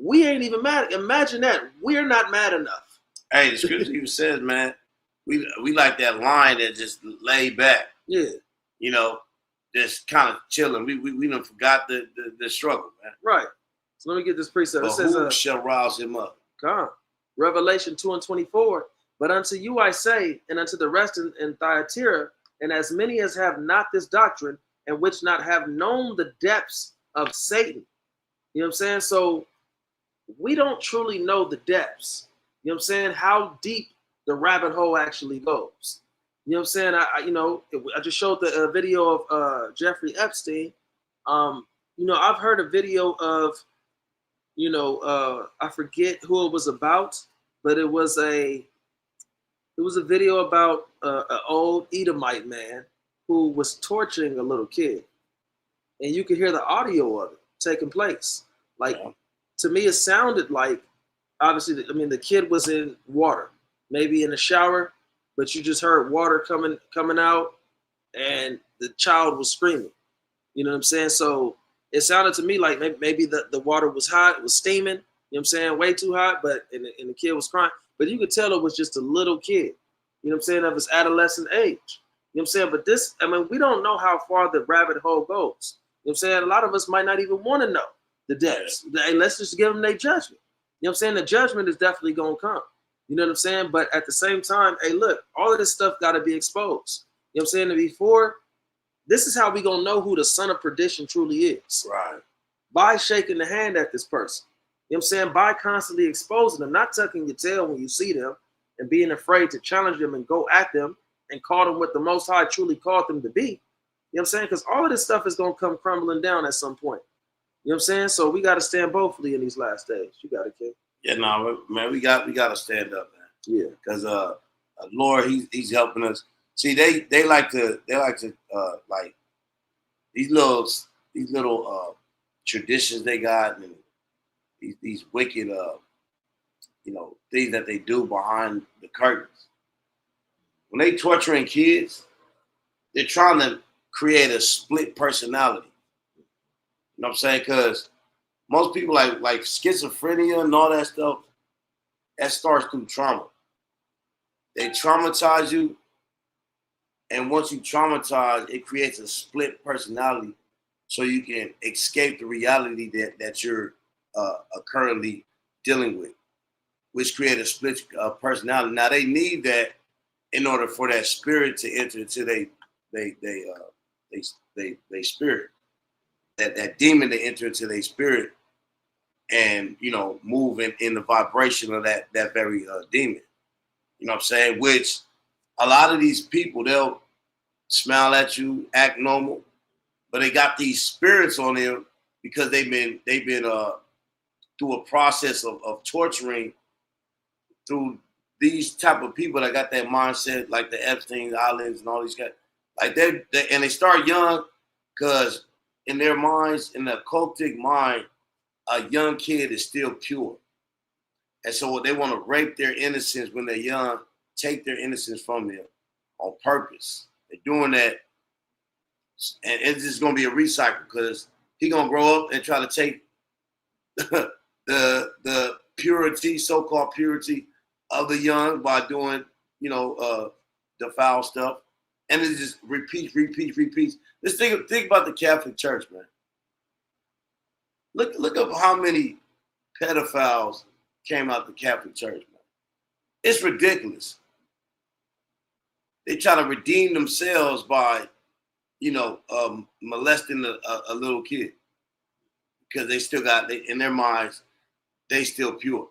We ain't even mad. Imagine that. We're not mad enough. Hey, the scripture even says, man, we like that line that just laid back. Yeah. Just kind of chilling. We done forgot the struggle, man. Right. So let me get this precept. But it says, who shall rouse him up? God. Revelation 2 and 24. But unto you I say, and unto the rest in Thyatira, and as many as have not this doctrine, and which not have known the depths of Satan. You know what I'm saying? So we don't truly know the depths. You know what I'm saying? How deep the rabbit hole actually goes. You know what I'm saying? I just showed the video of Jeffrey Epstein. I've heard a video of, I forget who it was about, but it was a video about an old Edomite man who was torturing a little kid. And you could hear the audio of it taking place. To me, it sounded like, obviously, the kid was in water, maybe in the shower, but you just heard water coming out, and the child was screaming. You know what I'm saying? So it sounded to me like maybe the water was hot, it was steaming. You know what I'm saying? Way too hot, and the kid was crying. But you could tell it was just a little kid. You know what I'm saying? Of his adolescent age. You know what I'm saying? But this, we don't know how far the rabbit hole goes. You know what I'm saying? A lot of us might not even want to know the depths. Hey, let's just give them their judgment. You know what I'm saying? The judgment is definitely going to come. You know what I'm saying? But at the same time, hey, look, all of this stuff got to be exposed. You know what I'm saying? And before, this is how we going to know who the son of perdition truly is. Right. By shaking the hand at this person. You know what I'm saying? By constantly exposing them, not tucking your tail when you see them, and being afraid to challenge them and go at them and call them what the Most High truly called them to be. You know what I'm saying? Because all of this stuff is going to come crumbling down at some point. You know what I'm saying? So we got to stand boldly in these last days. You got to, kid. Yeah, no, man, we got to stand up, man. Yeah. Because Lord, he's helping us. See, they like to like these little traditions they got, and these wicked things that they do behind the curtains. When they torturing kids, they're trying to create a split personality. You know what I'm saying? Because most people like schizophrenia and all that stuff, that starts through trauma. They traumatize you, and once you traumatize, it creates a split personality so you can escape the reality that you're currently dealing with, which create a split personality. Now they need that in order for that spirit to enter into they spirit, that demon to enter into their spirit, and move in the vibration of that very demon. You know what I'm saying? Which a lot of these people, they'll smile at you, act normal, but they got these spirits on them because they've been through a process of torturing through these type of people that got that mindset, like the Epstein Islands and all these guys. Like they start young, because in their minds, in the occultic mind, a young kid is still pure. And so they want to rape their innocence when they're young, take their innocence from them on purpose. They're doing that, and it's just going to be a recycle, because he's going to grow up and try to take the purity, so-called purity of the young by doing, the foul stuff. And it just repeats. Let's think about the Catholic Church, man. Look up how many pedophiles came out the Catholic Church, man. It's ridiculous. They try to redeem themselves by, molesting a little kid, because they still got, in their minds, they still pure.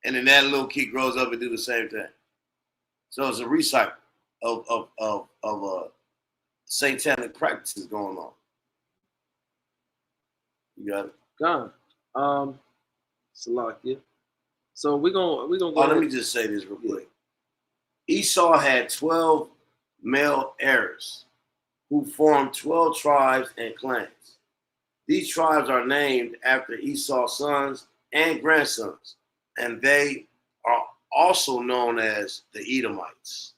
And then that little kid grows up and do the same thing. So it's a recycle of satanic practices going on. You got it? Gone. Salakia. So we're gonna go. Let me just say this real quick. Esau had 12 male heirs who formed 12 tribes and clans. These tribes are named after Esau's sons and grandsons, and they are also known as the Edomites.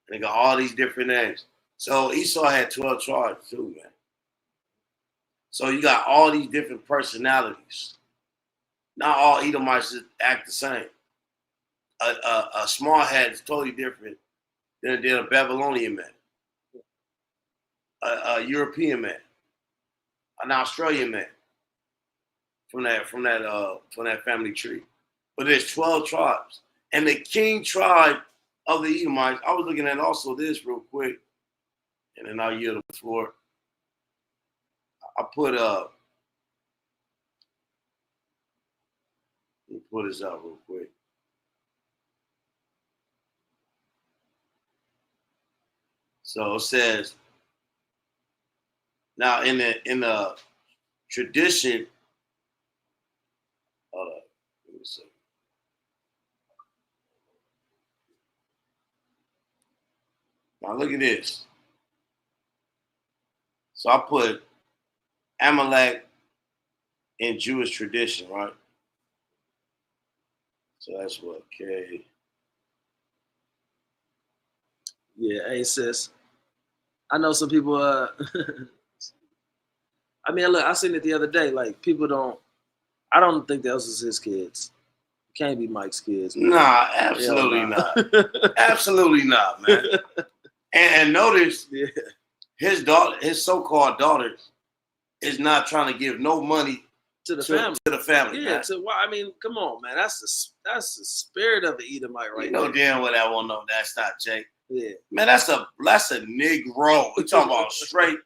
They got all these different names. So Esau had 12 tribes too, man. So you got all these different personalities. Not all Edomites act the same. A small head is totally different than a Babylonian man, a European man, an Australian man from that family tree. But there's 12 tribes, and the king tribe of the Edomites. I was looking at also this real quick, and then I'll yield the floor. I put let me pull this out real quick. So it says, now in the tradition, let me see. Now look at this. So I put Amalek in Jewish tradition, right? So that's what, okay. Yeah, hey sis. I know some people. I mean, look, I seen it the other day. Like, people don't. I don't think those is his kids. It can't be Mike's kids. Man. Nah, absolutely not. Absolutely not, man. And notice, his daughter, his so-called daughter, is not trying to give no money to the family. To the family, yeah. Man. I mean, come on, man. That's the spirit of the Edomite, right? You know damn well that won't know that's not Jake. Yeah, man, that's a Negro. We talking about straight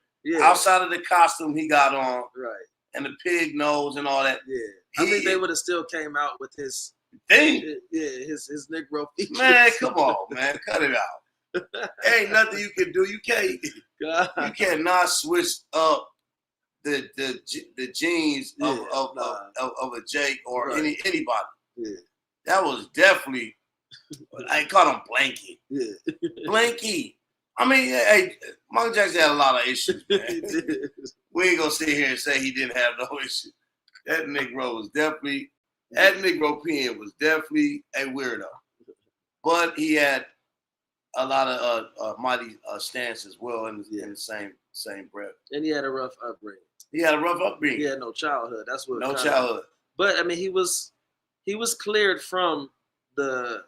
outside of the costume he got on, right? And the pig nose and all that. Yeah, I think they would have still came out with his Thing? Yeah, his Negro features. Man, come on, man. Cut it out. Ain't nothing you can do. God. You cannot switch up the genes of, Yeah, of, nah. of a Jake or Right. anybody. Yeah, That was definitely, I call him Blanky. yeah. Blanky. I mean, hey, Michael Jackson had a lot of issues, He man. did. We ain't gonna sit here and say he didn't have no issues. That Negro was definitely, that Negro pen was definitely a weirdo. But he had a lot of mighty stance as well in the same breath. And he had a rough upbringing. He had a rough upbringing. He had no childhood. That's what. No childhood. But I mean, he was cleared from the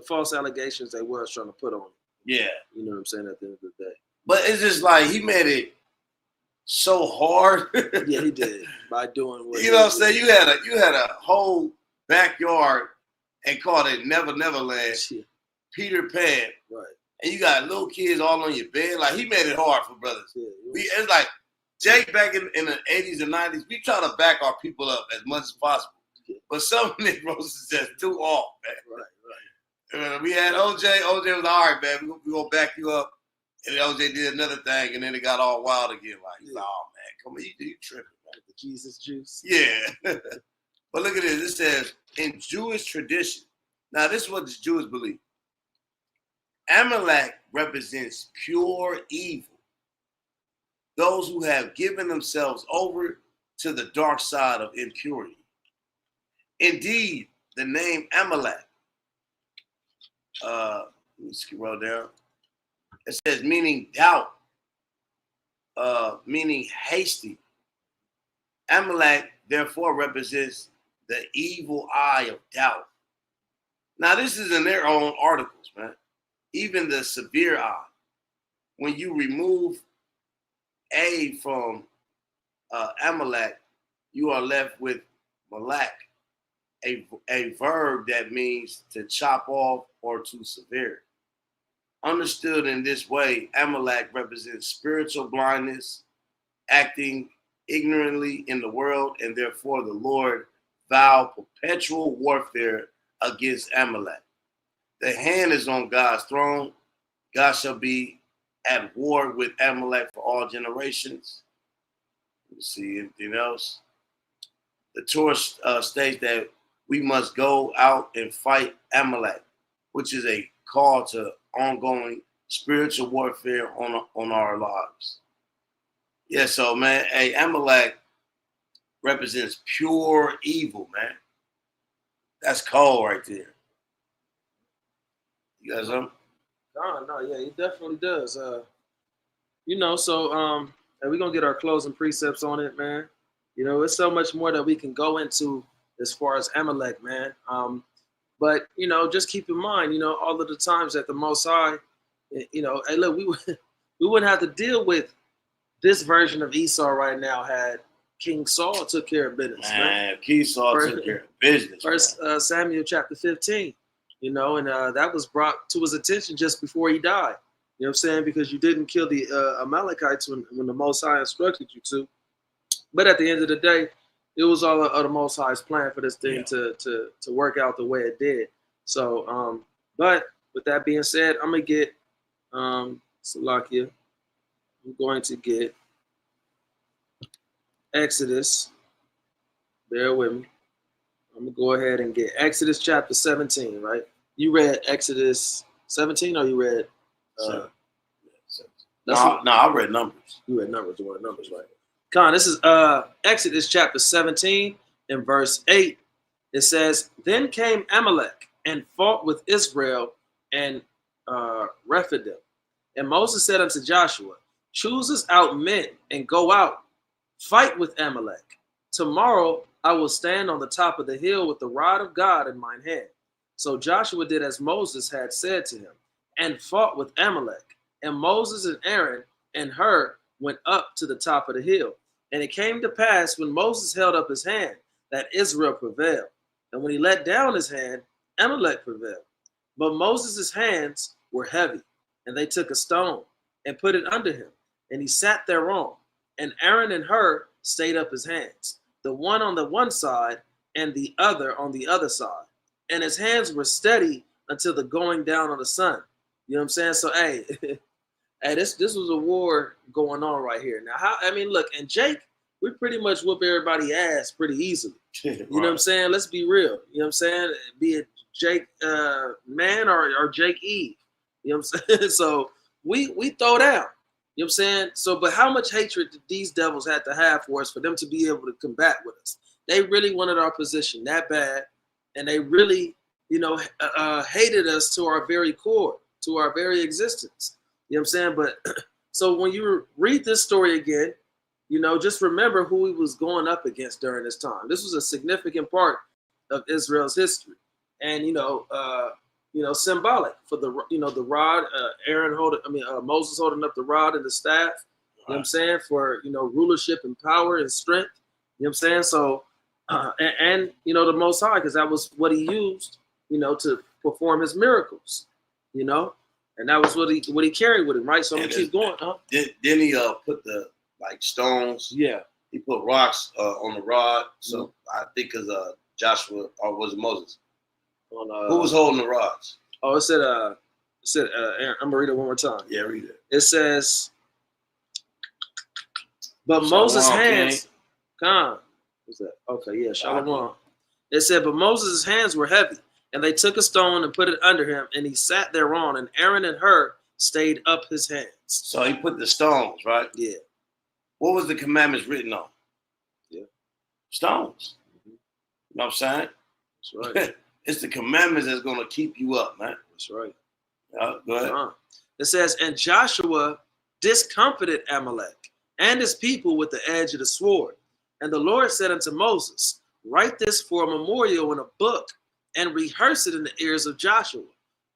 false allegations they was trying to put on him. Yeah. You know what I'm saying? At the end of the day. But it's just like he made it so hard. Yeah, he did by doing what. You know what I'm saying? You had a whole backyard and called it Never Neverland, Yeah, Peter Pan, right. and you got little kids all on your bed. Like he made it hard for brothers. Yeah, It's like Jake back in the 80s and 90s. We try to back our people up as much as possible, but some Negroes is just too off, man. right. We had OJ. OJ was all right, man. We gonna back you up. And OJ did another thing, and then it got all wild again. Like, he's like, oh man, come on, you tripping, man. The Jesus juice. Yeah. But look at this. It says in Jewish tradition. Now, this is what the Jews believe. Amalek represents pure evil. Those who have given themselves over to the dark side of impurity. Indeed, the name Amalek. Let me scroll down. It says meaning doubt, meaning hasty. Amalek therefore represents the evil eye of doubt. Now this is in their own articles, man. Even the severe eye. When you remove A from Amalek, you are left with Malak, a verb that means to chop off or to sever. Understood in this way, Amalek represents spiritual blindness, acting ignorantly in the world, and therefore the Lord vowed perpetual warfare against Amalek. The hand is on God's throne. God shall be at war with Amalek for all generations. Let's see anything else. The Torah states that we must go out and fight Amalek, which is a call to ongoing spiritual warfare on our lives. Yeah, so man, hey, Amalek represents pure evil, man. That's cold right there. You got something? No, yeah, he definitely does. You know, so and we're gonna get our closing precepts on it, man. You know, it's so much more that we can go into as far as Amalek, man. But you know, just keep in mind, you know, all of the times that the Most High, you know, hey, look, we wouldn't have to deal with this version of Esau right now had King Saul took care of business. Man, King Saul took care of business. First Samuel chapter 15, you know, and that was brought to his attention just before he died. You know what I'm saying? Because you didn't kill the Amalekites when the Most High instructed you to. But at the end of the day, it was all of the Most High's plan for this thing to work out the way it did. So, but with that being said, I'm gonna get Salakia. I'm going to get Exodus. Bear with me. I'm gonna go ahead and get Exodus chapter 17. Right? You read Exodus 17, or you read? No, I read Numbers. You read Numbers. You read Numbers, right? Con, this is Exodus chapter 17 and verse 8. It says, "Then came Amalek and fought with Israel and Rephidim. And Moses said unto Joshua, Choose us out men and go out, fight with Amalek. Tomorrow I will stand on the top of the hill with the rod of God in mine hand. So Joshua did as Moses had said to him, and fought with Amalek. And Moses and Aaron and Hur went up to the top of the hill. And it came to pass when Moses held up his hand that Israel prevailed. And when he let down his hand, Amalek prevailed. But Moses' hands were heavy, and they took a stone and put it under him, and he sat thereon. And Aaron and Hur stayed up his hands, the one on the one side and the other on the other side. and his hands were steady until the going down of the sun. You know what I'm saying? So hey, hey, this was a war going on right here. Now, look, and Jake, we pretty much whoop everybody ass pretty easily. You know what I'm saying? Let's be real. You know what I'm saying? Be it Jake man or Jake Eve. You know what I'm saying? So we throw down. You know what I'm saying? So, but how much hatred did these devils have to have for us for them to be able to combat with us? They really wanted our position that bad, and they really, hated us to our very core, to our very existence. You know what I'm saying? But so when you read this story again, just remember who he was going up against during this time. This was a significant part of Israel's history, and symbolic for the rod. Moses holding up the rod and the staff. You know what I'm saying? For rulership and power and strength. You know what I'm saying? So, and the Most High, because that was what he used, to perform his miracles. And that was what he carried with him, right? So I'm gonna keep going. Huh? Didn't he put the stones? Yeah. He put rocks on the rod. So I think because Joshua, or was it Moses? Who was holding the rods? Oh, it said Aaron, I'm gonna read it one more time. Yeah, read it. It says, but Shalom, Moses' hands. King. What's that? Okay, yeah, Shalom. It said, but Moses' hands were heavy, and they took a stone and put it under him, and he sat thereon, and Aaron and Hur stayed up his hands. So he put the stones, right? Yeah. What was the commandments written on? Yeah. Stones. You know what I'm saying? That's right. It's the commandments that's going to keep you up, man. That's right. Go ahead. It says, and Joshua discomfited Amalek and his people with the edge of the sword. And the Lord said unto Moses, write this for a memorial in a book and rehearse it in the ears of Joshua.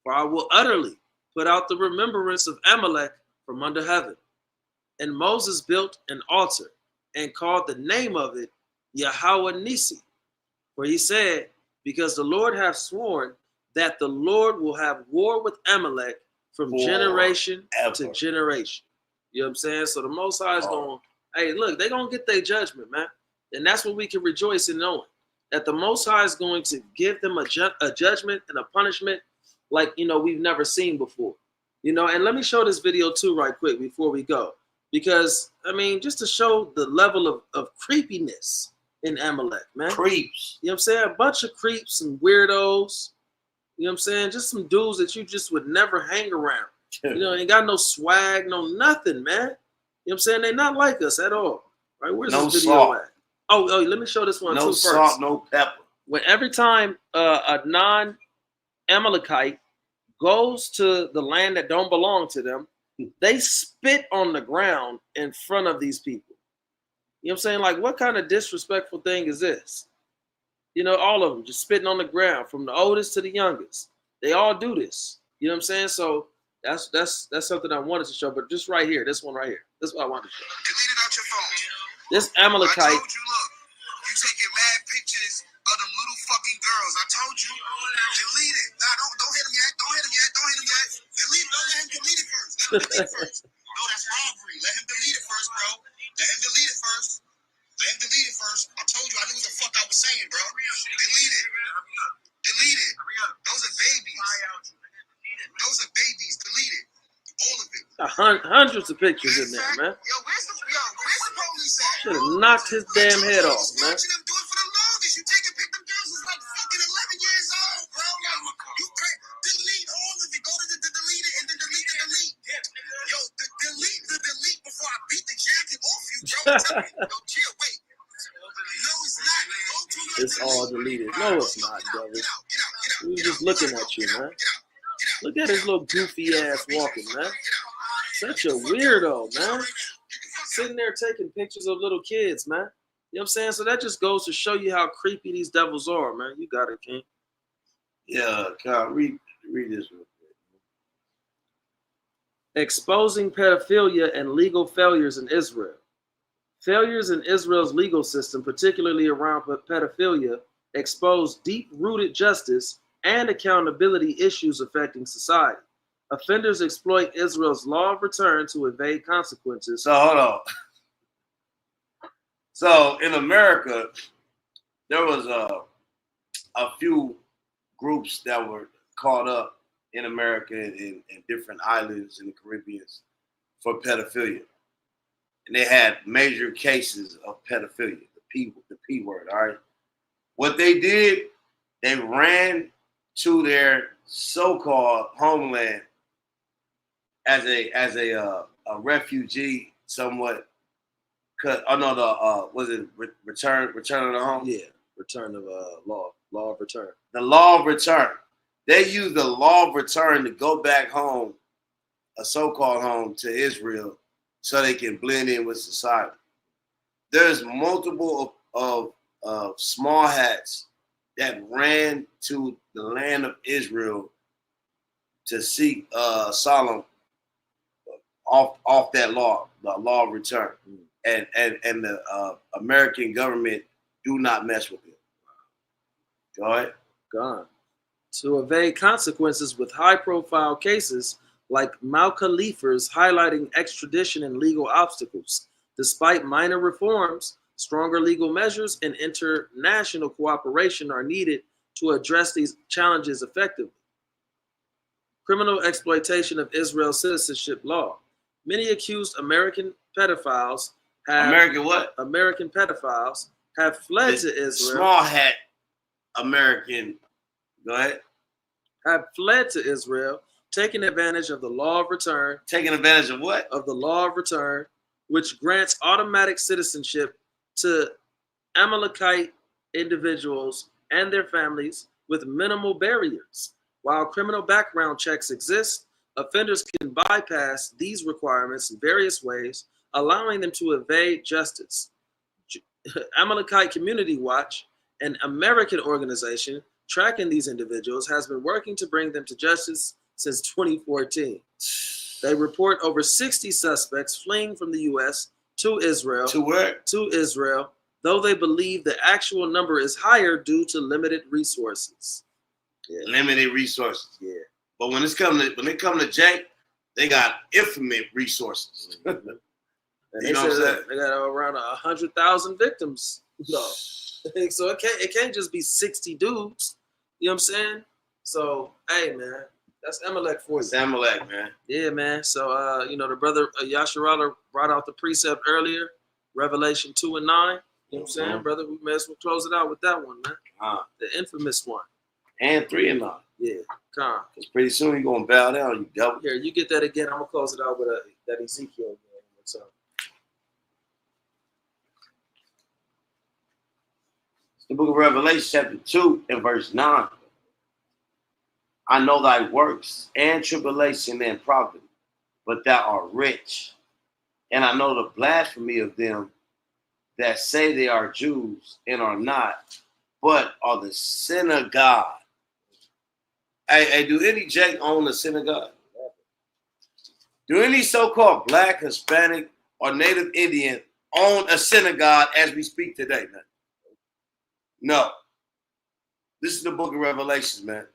For I will utterly put out the remembrance of Amalek from under heaven. And Moses built an altar and called the name of it Yahweh Nissi. For he said, because the Lord hath sworn that the Lord will have war with Amalek from generation to generation. You know what I'm saying? So the Most High is going, hey, look, they're going to get their judgment, man. And that's what we can rejoice in knowing, that the Most High is going to give them a judgment and a punishment like, we've never seen before. And let me show this video too right quick before we go. Because, just to show the level of creepiness in Amalek, man. Creeps. You know what I'm saying? A bunch of creeps and weirdos. You know what I'm saying? Just some dudes that you just would never hang around. Ain't got no swag, no nothing, man. You know what I'm saying? They're not like us at all. Right? Where's this video salt. at? Oh, let me show this one too first. No salt, no pepper. When every time a non-Amalekite goes to the land that don't belong to them, they spit on the ground in front of these people. You know what I'm saying? Like, what kind of disrespectful thing is this? All of them just spitting on the ground, from the oldest to the youngest. They all do this. You know what I'm saying? So that's something I wanted to show. But just right here, this one right here. This is what I wanted to show. Delete it out your phone. This Amalekite. I told you, look, you taking mad pictures of them little fucking girls. I told you. Delete it. Nah, don't hit him yet. Don't hit him yet. Don't hit him yet. Delete it. Don't let him delete it first. Let him delete it first. No, that's robbery. Let him delete it first, bro. Let him delete it first. Let him delete it first. I told you I knew what the fuck I was saying, bro. Delete it. Delete it. Those are babies. Those are babies. Delete it. All of it. Hundreds of pictures in there, man. Yo, where's the police at? Should have knocked his damn head off, man. Watching them do it for the longest. You take a pic, them girls is like fucking 11 years old, bro. You can't delete all of it. Go to the delete it and then delete the delete. Yo, delete the delete before I beat the jacket off you, bro. Yo, chill, wait. No, it's not. Go to your It's all deleted. No, it's not, brother. We was just looking at you, man. Look at his little goofy ass walking, man. Such a weirdo, man. Sitting there taking pictures of little kids, man. You know what I'm saying? So that just goes to show you how creepy these devils are, man. You got it, King. Yeah, Kyle, read this real quick. Exposing pedophilia and legal failures in Israel. Failures in Israel's legal system, particularly around pedophilia, expose deep-rooted justice and accountability issues affecting society. Offenders exploit Israel's law of return to evade consequences. So hold on. So in America, there was a few groups that were caught up in America and different islands in the Caribbean for pedophilia. And they had major cases of pedophilia, the P word, all right? What they did, they ran to their so-called homeland as a refugee, somewhat. Was it return of the home? Yeah, return of law of return. The law of return. They used the law of return to go back home, a so-called home, to Israel, so they can blend in with society. There's multiple of small hats that ran to the land of Israel to seek asylum off that law, the law of return. And the American government do not mess with it. Go ahead. Gone. To evade consequences with high-profile cases like Mal Khalifa's highlighting extradition and legal obstacles. Despite minor reforms, stronger legal measures and international cooperation are needed to address these challenges effectively. Criminal exploitation of Israel's citizenship law. Many accused American pedophiles have American pedophiles have fled to Israel. Small hat American. Go ahead. Have fled to Israel, taking advantage of the law of return. Taking advantage of what? Of the law of return, which grants automatic citizenship to Amalekite individuals and their families with minimal barriers. While criminal background checks exist, offenders can bypass these requirements in various ways, allowing them to evade justice. Amalekite Community Watch, an American organization tracking these individuals, has been working to bring them to justice since 2014. They report over 60 suspects fleeing from the U.S. to Israel. To where? To Israel, though they believe the actual number is higher due to limited resources. Yeah. Limited resources. Yeah. But when they come to Jake, they got infinite resources. Mm-hmm. And you know what I'm saying? They got around 100,000 victims. No. So it can't just be 60 dudes. You know what I'm saying? So, hey, man, that's Amalek for you. It's Amalek, man. Yeah, man. So, the brother Yasharala brought out the precept earlier, Revelation 2 and 9. You know what I'm saying, brother? We may as well close it out with that one, man. The infamous one. And 3 and 9. Yeah, come. Because pretty soon you're going to bow down, you devil. Here, you get that again. I'm going to close it out with that Ezekiel again. So. The book of Revelation, chapter 2 and verse 9. I know thy works and tribulation and poverty, but thou art rich. And I know the blasphemy of them that say they are Jews and are not, but are the synagogue. Hey, do any Jake own a synagogue? Do any so-called Black, Hispanic, or Native Indian own a synagogue as we speak today, man? No. This is the book of Revelations, man.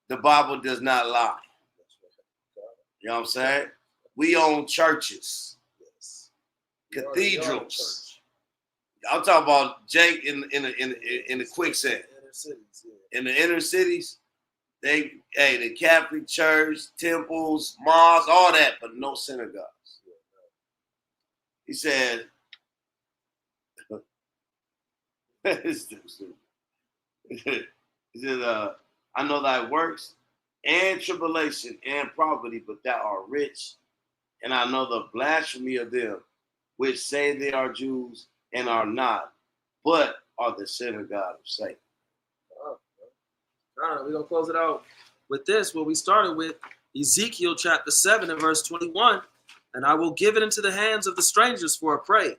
The Bible does not lie. You know what I'm saying? We own churches, cathedrals. I'm talking about Jake in the quicksand. In the inner cities, the Catholic Church, temples, mosques, all that, but no synagogues. He said, he said, I know thy works and tribulation and poverty, but thou art rich. And I know the blasphemy of them which say they are Jews and are not, but are the synagogue of Satan. All right, we're going to close it out with this, what we started with, Ezekiel chapter 7 and verse 21. And I will give it into the hands of the strangers for a prey,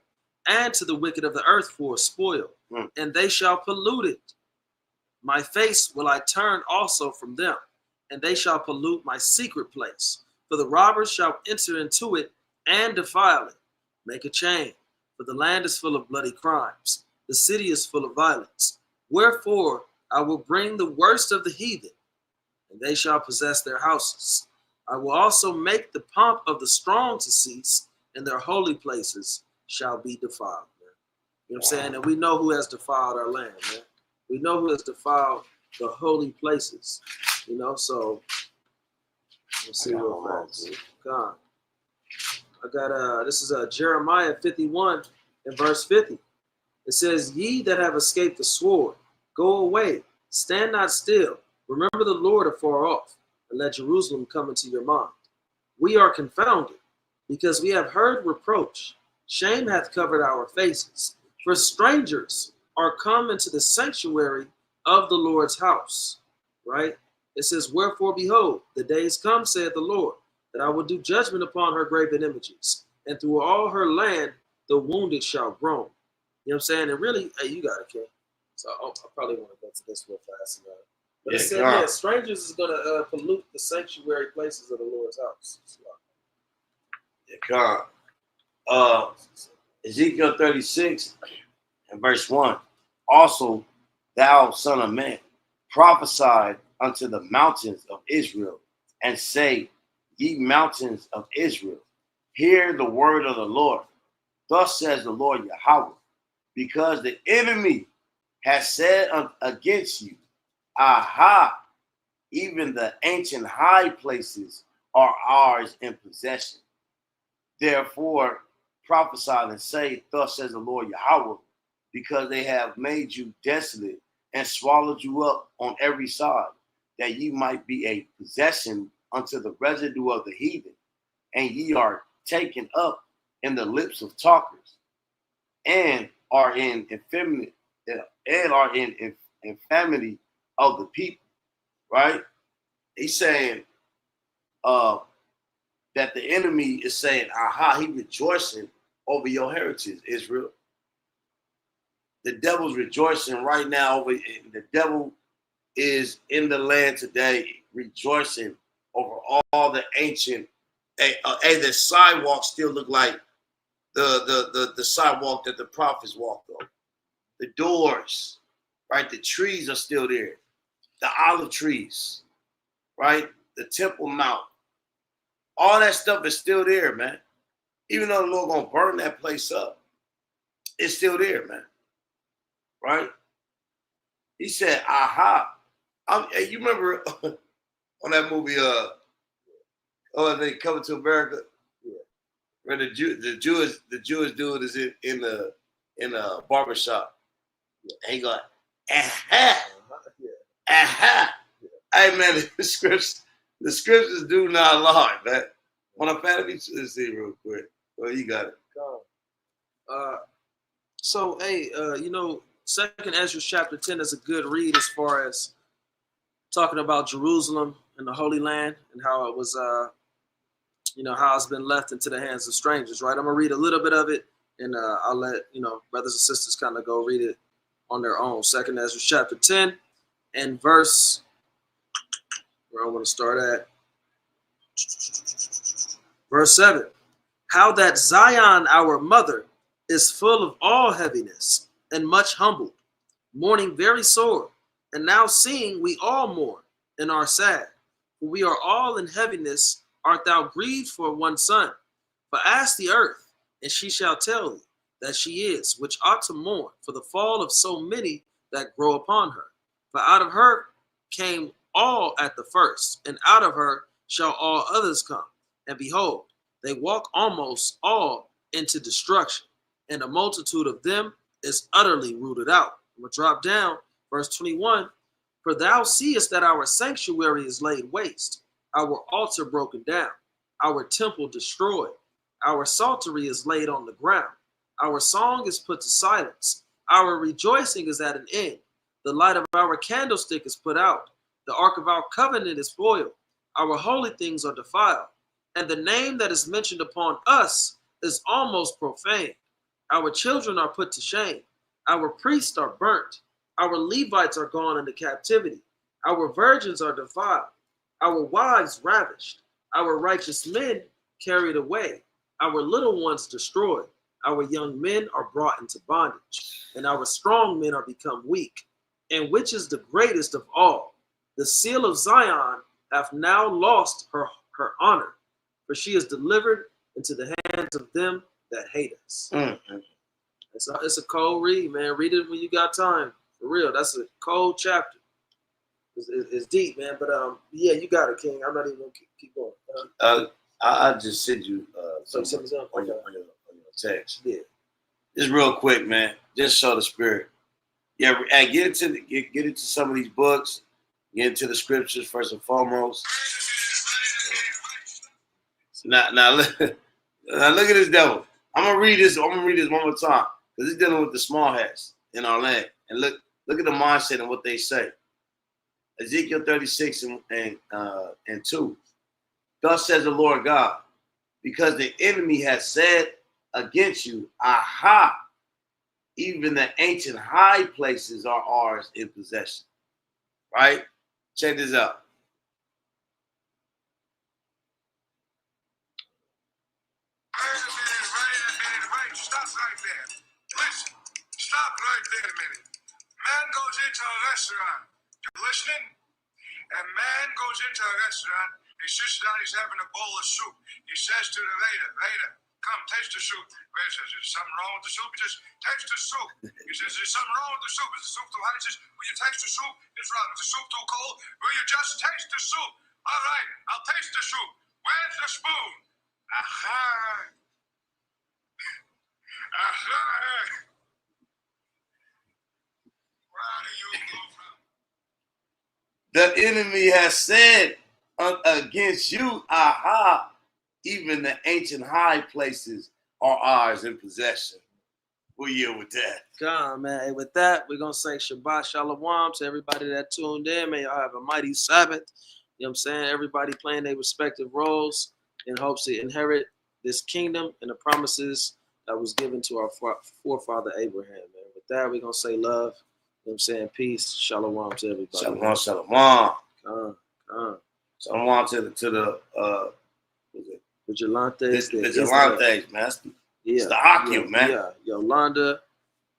and to the wicked of the earth for a spoil, and they shall pollute it. My face will I turn also from them, and they shall pollute my secret place. For the robbers shall enter into it and defile it. Make a chain, for the land is full of bloody crimes. The city is full of violence. Wherefore I will bring the worst of the heathen, and they shall possess their houses. I will also make the pomp of the strong to cease, and their holy places shall be defiled. Man. You know what I'm saying? And we know who has defiled our land, man. We know who has defiled the holy places. You know, so let's see real fast. God. I got this is Jeremiah 51 and verse 50. It says, "Ye that have escaped the sword, go away, stand not still. Remember the Lord afar off, and let Jerusalem come into your mind. We are confounded, because we have heard reproach. Shame hath covered our faces. For strangers are come into the sanctuary of the Lord's house." Right? It says, "Wherefore, behold, the days come, saith the Lord, that I will do judgment upon her graven images, and through all her land the wounded shall groan." You know what I'm saying? And really, hey, you got it, King. So I probably want to go to this real fast. But it said, yeah, strangers is going to pollute the sanctuary places of the Lord's house. Yeah, Ezekiel 36 and verse 1. "Also, thou son of man, prophesy unto the mountains of Israel, and say, Ye mountains of Israel, hear the word of the Lord. Thus says the Lord Yahweh, because the enemy has said against you, Aha, even the ancient high places are ours in possession. Therefore, prophesy and say, Thus says the Lord Yahweh, because they have made you desolate and swallowed you up on every side, that ye might be a possession unto the residue of the heathen, and ye are taken up in the lips of talkers, and are in infirmity of the people." Right? He's saying that the enemy is saying, aha, he rejoicing over your heritage, Israel. The devil's rejoicing right now over it. The devil is in the land today rejoicing over all the ancient. The sidewalk still look like the sidewalk that the prophets walked on. The doors, right? The trees are still there. The olive trees, right? The Temple Mount. All that stuff is still there, man. Even though the Lord gonna burn that place up, it's still there, man. Right? He said, aha. You remember on that movie, they Coming to America? Yeah. Where the Jewish dude is in the barbershop. Yeah. And he go, aha. Aha. Hey man, the scriptures do not lie, man. When I found it, let's see real quick. Well, you got it. So, hey, Second Ezra chapter 10 is a good read as far as talking about Jerusalem and the Holy Land and how it was, how it's been left into the hands of strangers, right? I'm gonna read a little bit of it, and I'll let brothers and sisters kind of go read it on their own. Second Ezra chapter 10 and verse, where I want to start at, verse 7. "How that Zion, our mother, is full of all heaviness and much humbled, mourning very sore. And now seeing we all mourn and are sad. For we are all in heaviness. Art thou grieved for one son? For ask the earth, and she shall tell thee that she is, which ought to mourn for the fall of so many that grow upon her. For out of her came all at the first, and out of her shall all others come. And behold, they walk almost all into destruction, and a multitude of them is utterly rooted out." I'm going to drop down, verse 21. "For thou seest that our sanctuary is laid waste, our altar broken down, our temple destroyed, our psaltery is laid on the ground, our song is put to silence, our rejoicing is at an end, the light of our candlestick is put out, the ark of our covenant is foiled, our holy things are defiled, and the name that is mentioned upon us is almost profaned. Our children are put to shame, our priests are burnt, our Levites are gone into captivity, our virgins are defiled, our wives ravished, our righteous men carried away, our little ones destroyed, our young men are brought into bondage, and our strong men are become weak. And which is the greatest of all? The seal of Zion hath now lost her honor, for she is delivered into the hands of them that hate us." Mm-hmm. It's a cold read, man. Read it when you got time. For real, that's a cold chapter. It's deep, man. But yeah, you got it, King. I'm not even gonna keep going. I just send you So something send me something? on your text. Yeah. Just real quick, man. Just show the spirit. Yeah, and get into some of these books. Get into the scriptures first and foremost. Now look at this devil. I'm gonna read this one more time because he's dealing with the small hats in our land. And look at the mindset and what they say. Ezekiel 36 and 2. Thus says the Lord God, because the enemy has said against you, aha, even the ancient high places are ours in possession. Right? Check this out. Wait. Stop right there. Listen. Stop right there a minute. Man goes into a restaurant. You listening? A man goes into a restaurant. He sits down. He's having a bowl of soup. He says to the waiter, come, taste the soup. Waiter says, is something wrong with the soup? He says, taste the soup. He says, is something wrong with the soup? Is the soup too hot? He says, will you taste the soup? It's wrong. Is the soup too cold? Will you just taste the soup? All right, I'll taste the soup. Where's the spoon? Aha. Aha. Where do you go from? The enemy has said against you, aha, even the ancient high places are ours in possession. We'll yield with that. God, man. Hey, with that, we're going to say Shabbat Shalom to everybody that tuned in. May y'all have a mighty Sabbath. You know what I'm saying? Everybody playing their respective roles in hopes to inherit this kingdom and the promises that was given to our forefather Abraham, man. With that, we're going to say love. You know what I'm saying? Peace. Shalom to everybody. Shalom, shalom. Khan. Shalom to the Vigilantes. Vigilantes, man. It's the Akim, man. Yeah, Yolanda.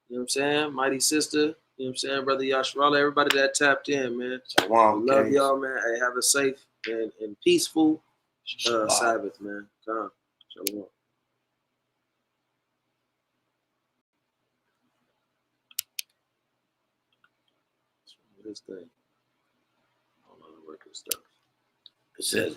You know what I'm saying? Mighty sister. You know what I'm saying? Brother Yashrala, everybody that tapped in, man. Shalom, Love Kings. y'all, man. Hey, have a safe and peaceful Sabbath, man. Come. Shalom. What's wrong with this thing? I don't know how to work this stuff. It says,